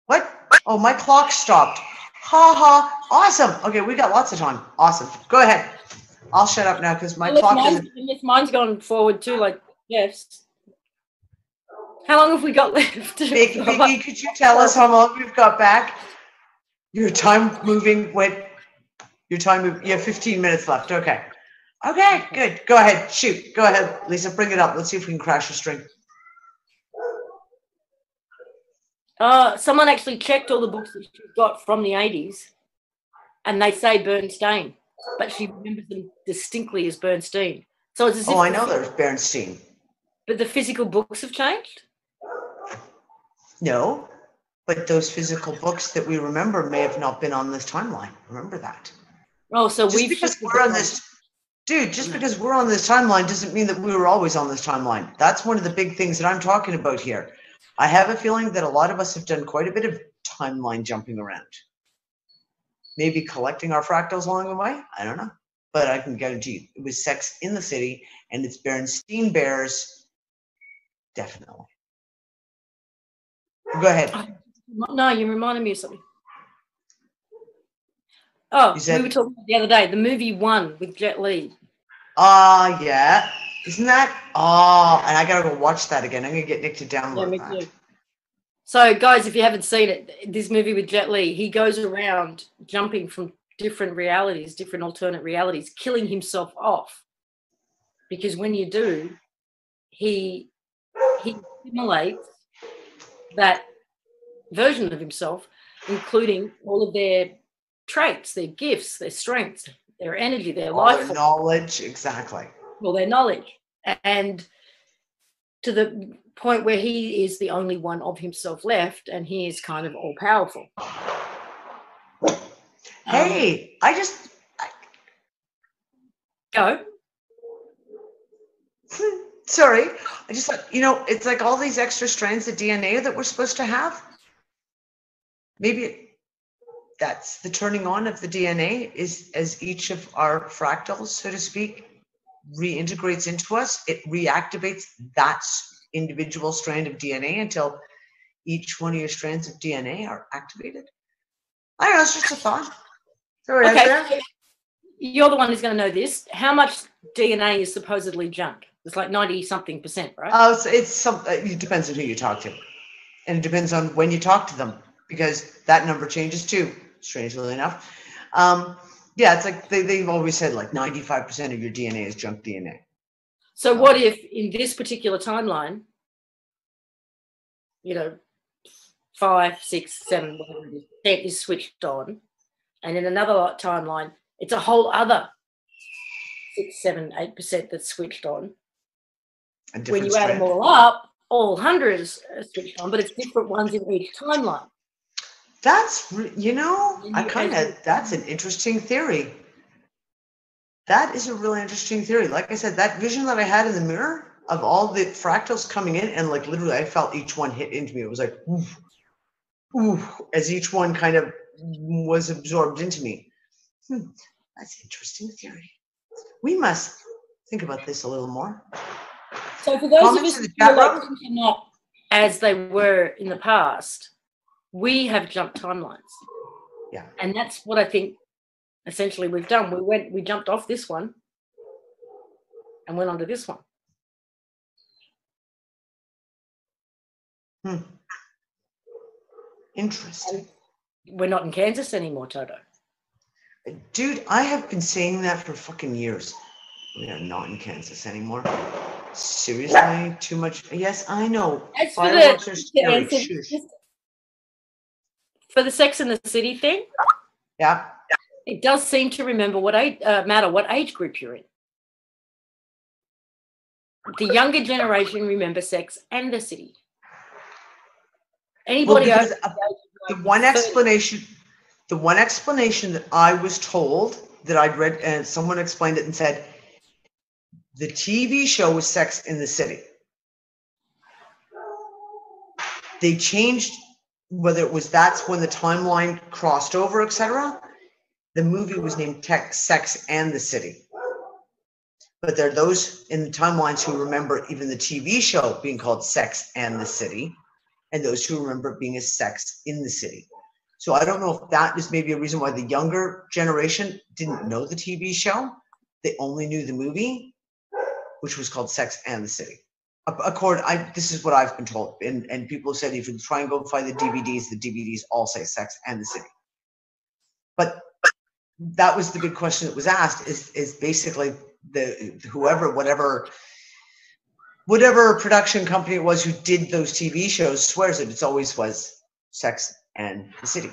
What? Oh, my clock stopped. Ha ha. Awesome. Okay, we got lots of time. Awesome. Go ahead. I'll shut up now because my clock is... Mine's gone forward too, like, yes. How long have we got left? Biggie, could you tell us how long we've got back? Your time moving went... You have 15 minutes left. Okay. Okay, good. Go ahead. Shoot. Go ahead, Lisa. Bring it up. Let's see if we can crash a string. Someone actually checked all the books that she got from the 80s, and they say Bernstein, but she remembers them distinctly as Bernstein. So it's as if I know there's Bernstein. But the physical books have changed? No, but those physical books that we remember may have not been on this timeline. Remember that. Oh, so Just because we're on this, dude, just because we're on this timeline doesn't mean that we were always on this timeline. That's one of the big things that I'm talking about here. I have a feeling that a lot of us have done quite a bit of timeline jumping around. Maybe collecting our fractals along the way. I don't know. But I can guarantee you, it was Sex in the City, and it's Berenstein Bears. Definitely. Go ahead. No, you reminded me of something. Oh, we were talking about the other day, the movie One with Jet Li. Yeah. Isn't that? Oh, and I got to go watch that again. I'm going to get Nick to download that. Too. So, guys, if you haven't seen it, this movie with Jet Li, he goes around jumping from different realities, different alternate realities, killing himself off. Because when you do, he simulates that version of himself, including all of their traits, their gifts, their strengths, their energy, their life, their knowledge, exactly. Well, their knowledge, and to the point where he is the only one of himself left, and he is kind of all powerful. Hey, go. Sorry, I just thought, it's like all these extra strands of DNA that we're supposed to have. Maybe that's the turning on of the DNA, is as each of our fractals, so to speak, reintegrates into us, it reactivates that individual strand of DNA until each one of your strands of DNA are activated. I don't know, it's just a thought. Okay, you're the one who's going to know this. How much DNA is supposedly junked? It's like 90-something%, right? Oh, it depends on who you talk to, and it depends on when you talk to them, because that number changes too, strangely enough. Yeah, it's like they've always said like 95% of your DNA is junk DNA. So what if in this particular timeline, 5, 6, 7, whatever it is, is switched on, and in another timeline, it's a whole other 6, 7, 8% that's switched on. When you add them all up, all hundreds are switched on, but it's different ones in each timeline. That's, that's an interesting theory. That is a really interesting theory. Like I said, that vision that I had in the mirror of all the fractals coming in, and like literally I felt each one hit into me. It was like, oof, oof, as each one kind of was absorbed into me. That's an interesting theory. We must think about this a little more. So for those of us who feel like things are not as they were in the past, we have jumped timelines. Yeah. And that's what I think essentially we've done. We jumped off this one and went onto this one. Interesting. And we're not in Kansas anymore, Toto. Dude, I have been saying that for fucking years. We are not in Kansas anymore. Seriously, too much. Yes, I know. As for fireworks are scary. For the Sex and the City thing, yeah, it does seem to remember matter what age group you're in. The younger generation remember Sex and the City. Anybody else? The one explanation that I was told that I'd read, and someone explained it and said, the TV show was Sex in the City. They changed whether it was that's when the timeline crossed over, etc. The movie was named Sex and the City. But there are those in the timelines who remember even the TV show being called Sex and the City, and those who remember it being a Sex in the City. So I don't know if that is maybe a reason why the younger generation didn't know the TV show. They only knew the movie, which was called Sex and the City. This is what I've been told. And people have said if you try and go find the DVDs all say Sex and the City. But that was the big question that was asked, is basically whatever production company it was who did those TV shows swears that it always was Sex and the City.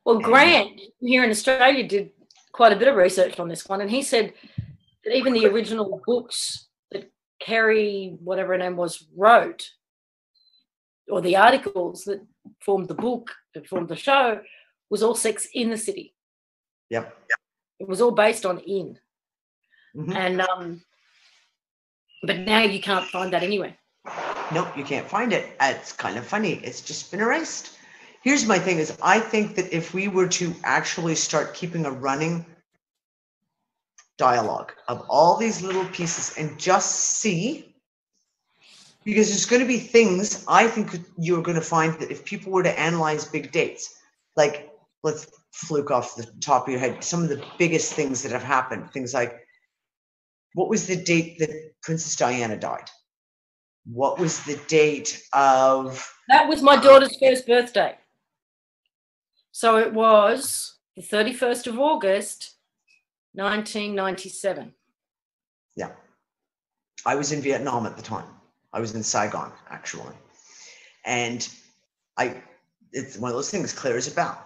Well, Grant here in Australia did quite a bit of research on this one, and he said that even the original books that Carrie, whatever her name was, wrote, or the articles that formed the book, that formed the show, was all Sex in the City. Yep. It was all based on in. Mm-hmm. And but now you can't find that anywhere. Nope, you can't find it. It's kind of funny. It's just been erased. Here's my thing is I think that if we were to actually start keeping a running dialogue of all these little pieces and just see, because there's going to be things I think you're going to find that if people were to analyze big dates, like let's fluke off the top of your head, some of the biggest things that have happened, things like, what was the date that Princess Diana died? What was the date of... That was my daughter's first birthday. So it was the 31st of August, 1997. Yeah. I was in Vietnam at the time. I was in Saigon, actually. And it's one of those things, clear as a bell.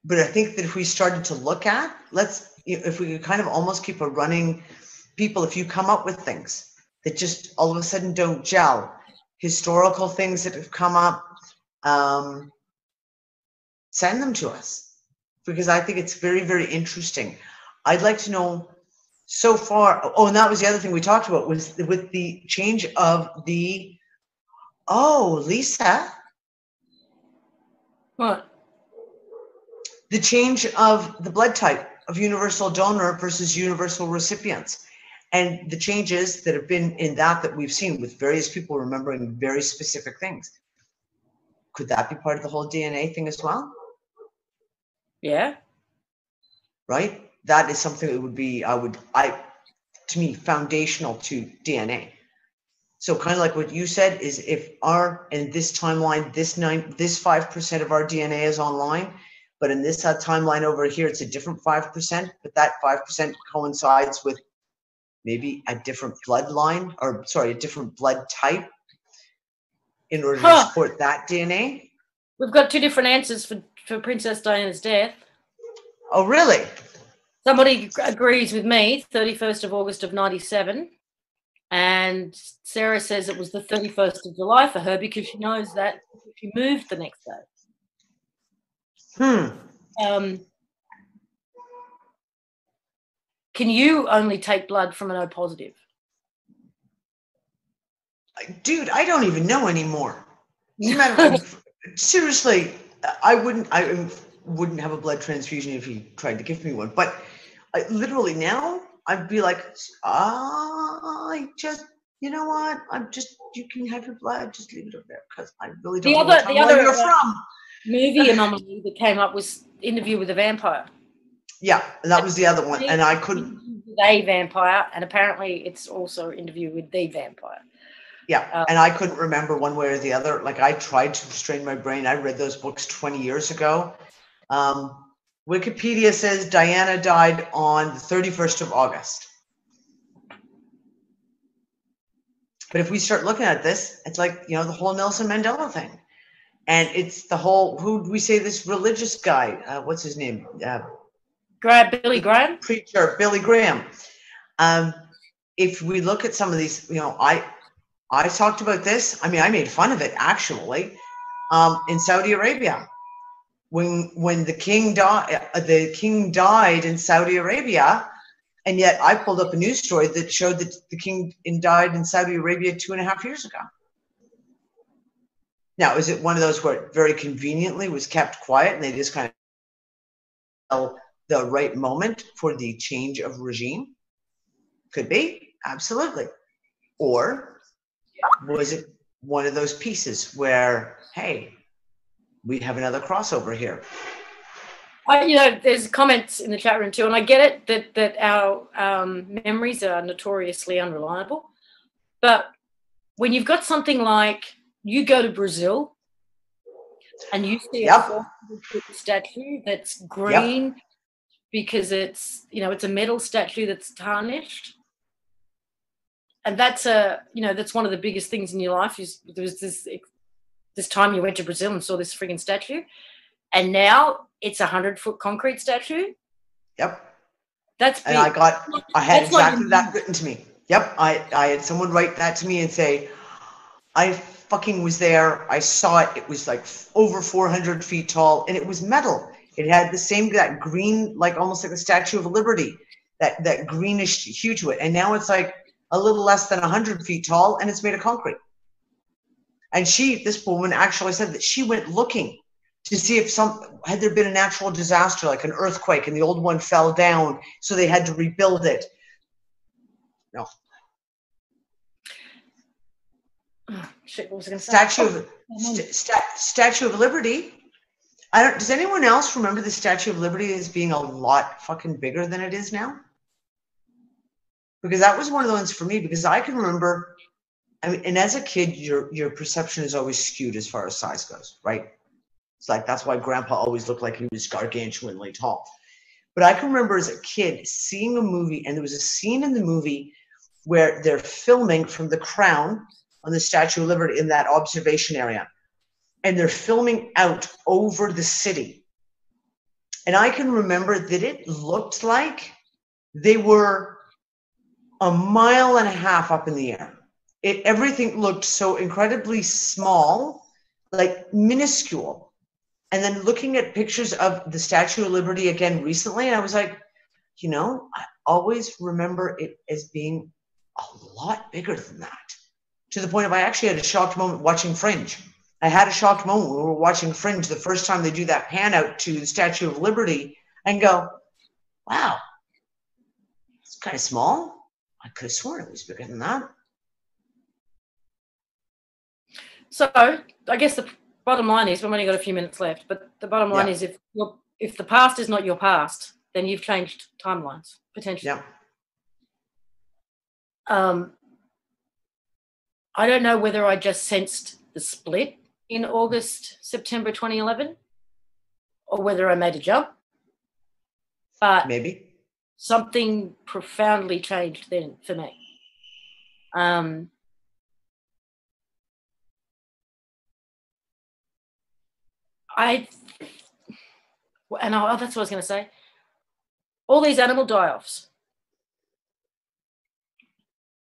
But I think that if we started to look at, if we could kind of almost keep a running, people, if you come up with things that just all of a sudden don't gel, historical things that have come up, send them to us, because I think it's very, very interesting. I'd like to know so far. Oh, and that was the other thing we talked about was with the change of the, Lisa. What? The change of the blood type of universal donor versus universal recipients, and the changes that have been in that we've seen with various people remembering very specific things. Could that be part of the whole DNA thing as well? Yeah. Right? That is something that would be, to me, foundational to DNA. So kind of like what you said is if in this timeline, this 5% of our DNA is online, but in this timeline over here, it's a different 5%, but that 5% coincides with maybe a different bloodline, a different blood type in order to support that DNA. We've got two different answers for Princess Diana's death. Oh, really? Somebody agrees with me, 31st of August of 97. And Sarah says it was the 31st of July for her because she knows that she moved the next day. Can you only take blood from an O positive? Dude, I don't even know anymore. Seriously, I wouldn't have a blood transfusion if he tried to give me one. But literally now, I'd be like, you know what? You can have your blood, just leave it over there because I really don't know where you're from. Movie anomaly that came up was Interview with a Vampire. Yeah, that was the other one, and I couldn't. A vampire, and apparently it's also Interview with the Vampire. Yeah, and I couldn't remember one way or the other. Like I tried to strain my brain. I read those books 20 years ago. Wikipedia says Diana died on the 31st of August. But if we start looking at this, it's like, the whole Nelson Mandela thing. And it's the whole, who do we say this religious guy? What's his name? Billy Graham? Preacher, Billy Graham. If we look at some of these, I talked about this. I mean, I made fun of it actually in Saudi Arabia. When the king died in Saudi Arabia, and yet I pulled up a news story that showed that the king died in Saudi Arabia 2.5 years ago. Now, is it one of those where it very conveniently was kept quiet and they just kind of tell the right moment for the change of regime? Could be, absolutely. Or was it one of those pieces where, hey, we have another crossover here? There's comments in the chat room too, and I get it that our memories are notoriously unreliable. But when you've got something like, you go to Brazil and you see a 400-foot statue that's green because it's a metal statue that's tarnished, and that's one of the biggest things in your life. There was this time you went to Brazil and saw this friggin' statue, and now it's a 100-foot concrete statue. Yep. That's big. And I had exactly that written to me. Yep. I had someone write that to me and say, I fucking was there. I saw it. It was like over 400 feet tall, and it was metal. It had the same, that green, like almost like the Statue of Liberty, that greenish hue to it. And now it's like a little less than 100 feet tall, and it's made of concrete. And this woman actually said that she went looking to see if had there been a natural disaster, like an earthquake, and the old one fell down, so they had to rebuild it. No. Oh, shit, what was I going to say? Statue of Liberty. Does anyone else remember the Statue of Liberty as being a lot fucking bigger than it is now? Because that was one of the ones for me, because I can remember, I mean, and as a kid, your perception is always skewed as far as size goes, right? It's like, that's why Grandpa always looked like he was gargantuanly tall. But I can remember as a kid seeing a movie, and there was a scene in the movie where they're filming from the crown on the Statue of Liberty in that observation area. And they're filming out over the city. And I can remember that it looked like they were a mile and a half up in the air. Everything looked so incredibly small, like minuscule. And then looking at pictures of the Statue of Liberty again recently, I was like, you know, I always remember it as being a lot bigger than that. To the point of I actually had a shocked moment watching Fringe. I had a shocked moment when we were watching Fringe the first time they do that pan out to the Statue of Liberty and go, wow, it's kind of small. I could have sworn it was bigger than that. So I guess the bottom line is, we've only got a few minutes left, but the bottom line is if the past is not your past, then you've changed timelines, potentially. Yeah. I don't know whether I just sensed the split in August, September 2011, or whether I made a jump. But maybe something profoundly changed then for me. That's what I was going to say. All these animal die-offs.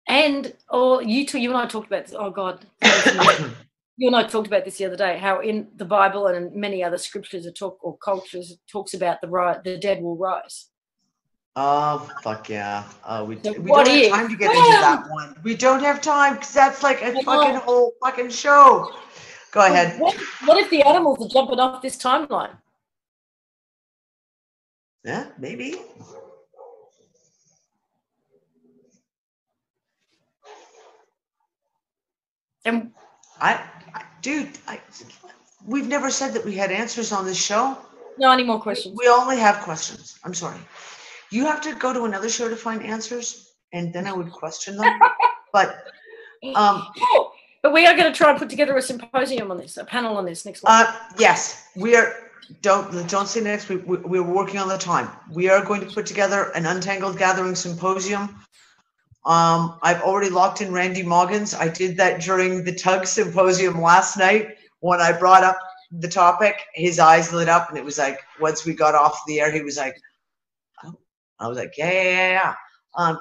And you and I talked about this. Oh, God. You and I talked about this the other day, how in the Bible and in many other scriptures or cultures, it talks about the dead will rise. Oh, fuck yeah. We don't have time to get into that one. We don't have time because that's like a fucking whole fucking show. Go ahead. What if the animals are jumping off this timeline? Yeah, maybe. And we've never said that we had answers on this show. No, any more questions? We only have questions. I'm sorry. You have to go to another show to find answers, and then I would question them. But but we are going to try and put together a symposium on this, a panel on this next week. Yes, we are. Don't say next week. We're working on the time. We are going to put together an Untangled Gathering symposium. I've already locked in Randy Moggins. I did that during the Tug Symposium last night. When I brought up the topic, his eyes lit up, and it was like, once we got off the air, he was like, oh. I was like, yeah.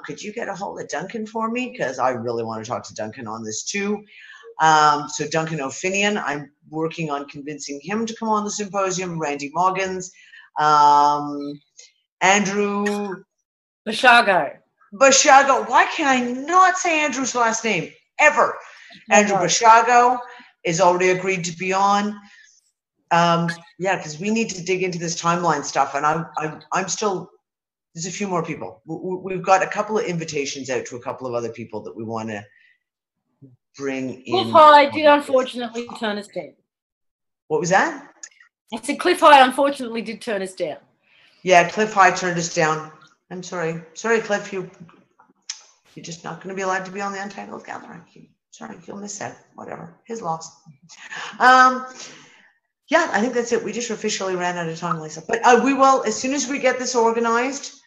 Could you get a hold of Duncan for me? Because I really want to talk to Duncan on this too. So Duncan O'Finian, I'm working on convincing him to come on the symposium. Randy Moggins, Andrew Bashago. Why can I not say Andrew's last name ever? Andrew Bashago is already agreed to be on. Because we need to dig into this timeline stuff, and I'm still. There's a few more people. We've got a couple of invitations out to a couple of other people that we want to bring in. Cliff High did unfortunately turn us down. What was that? I said Cliff High unfortunately did turn us down. Yeah, Cliff High turned us down. I'm sorry. Sorry, Cliff. You're just not going to be allowed to be on the Untangled Gathering. Sorry, you'll miss that. Whatever. His loss. Yeah, I think that's it. We just officially ran out of time, Lisa. But we will, as soon as we get this organized,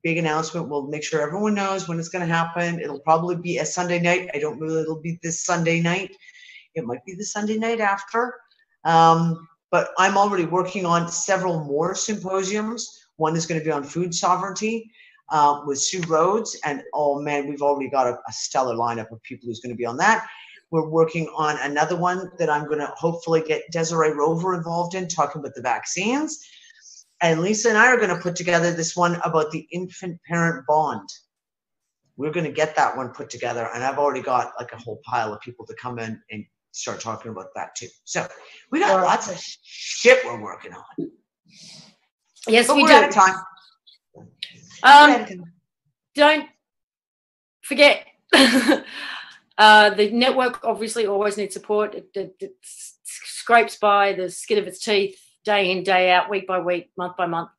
big announcement. We'll make sure everyone knows when it's going to happen. It'll probably be a Sunday night. I don't know that it'll be this Sunday night. It might be the Sunday night after. But I'm already working on several more symposiums. One is going to be on food sovereignty with Sue Rhodes. And, oh, man, we've already got a stellar lineup of people who's going to be on that. We're working on another one that I'm going to hopefully get Desiree Rover involved in, talking about the vaccines. And Lisa and I are going to put together this one about the infant-parent bond. We're going to get that one put together, and I've already got like a whole pile of people to come in and start talking about that too. So we got lots of shit we're working on. Yes, but we we're do. out of time. Don't forget, the network obviously always needs support. It scrapes by the skin of its teeth day in, day out, week by week, month by month.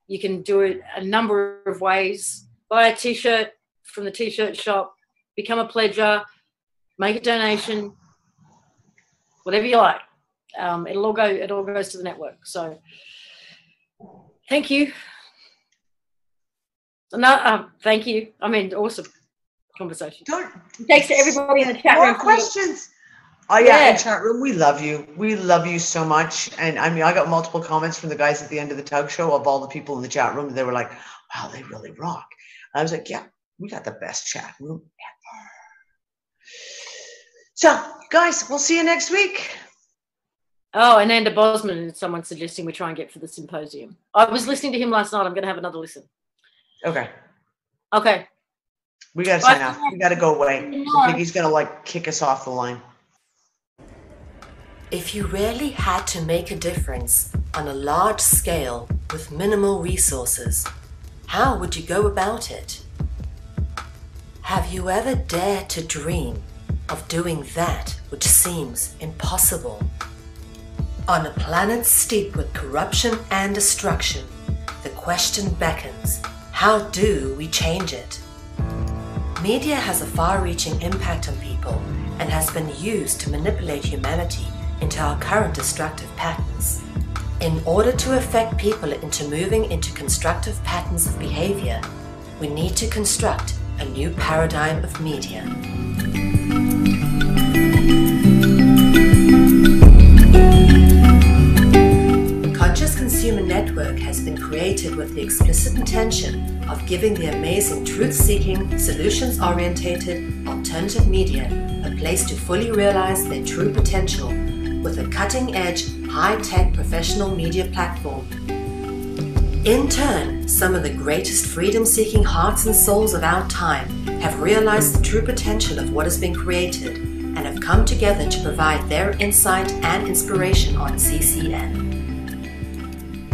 You can do it a number of ways. Buy a T-shirt from the T-shirt shop, become a pledger, make a donation, whatever you like. It all goes to the network. So thank you. No, thank you. I mean, awesome conversation. Thanks to everybody in the chat room. More questions. Oh yeah, in chat room, we love you. We love you so much. And I mean, I got multiple comments from the guys at the end of the Tug Show of all the people in the chat room. They were like, wow, they really rock. And I was like, yeah, we got the best chat room ever. So guys, we'll see you next week. Oh, and Ananda Bosman is someone suggesting we try and get for the symposium. I was listening to him last night. I'm going to have another listen. Okay. Okay. We got to sign off. We got to go away. I think he's going to like kick us off the line. If you really had to make a difference on a large scale with minimal resources, how would you go about it? Have you ever dared to dream of doing that which seems impossible? On a planet steeped with corruption and destruction, the question beckons, how do we change it? Media has a far-reaching impact on people and has been used to manipulate humanity into our current destructive patterns. In order to affect people into moving into constructive patterns of behavior, we need to construct a new paradigm of media. Conscious Consumer Network has been created with the explicit intention of giving the amazing truth-seeking, solutions-orientated, alternative media a place to fully realize their true potential with a cutting-edge, high-tech professional media platform. In turn, some of the greatest freedom-seeking hearts and souls of our time have realized the true potential of what has been created and have come together to provide their insight and inspiration on CCN.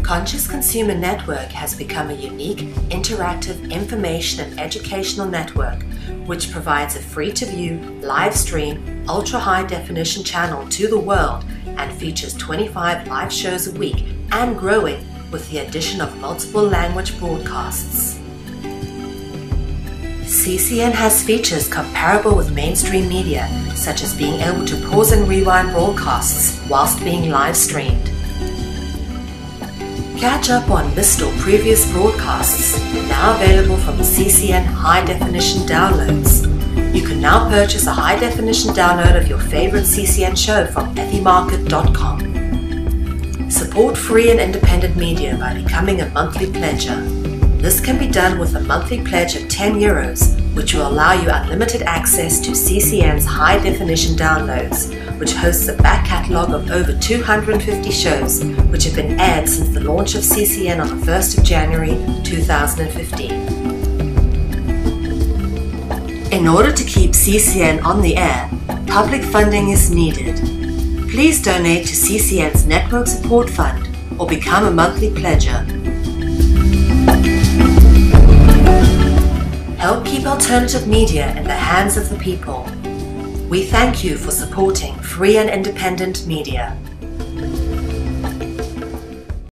Conscious Consumer Network has become a unique, interactive information and educational network which provides a free-to-view, live-stream, ultra-high-definition channel to the world and features 25 live shows a week and growing with the addition of multiple language broadcasts. CCN has features comparable with mainstream media, such as being able to pause and rewind broadcasts whilst being live-streamed. Catch up on missed or previous broadcasts, now available from the CCN High Definition downloads. You can now purchase a high definition download of your favorite CCN show from ethymarket.com. Support free and independent media by becoming a monthly pledger. This can be done with a monthly pledge of €10, which will allow you unlimited access to CCN's high definition downloads, which hosts a back catalogue of over 250 shows which have been aired since the launch of CCN on the 1st of January 2015. In order to keep CCN on the air, public funding is needed. Please donate to CCN's Network Support Fund or become a monthly pledger. Help keep alternative media in the hands of the people. We thank you for supporting free and independent media.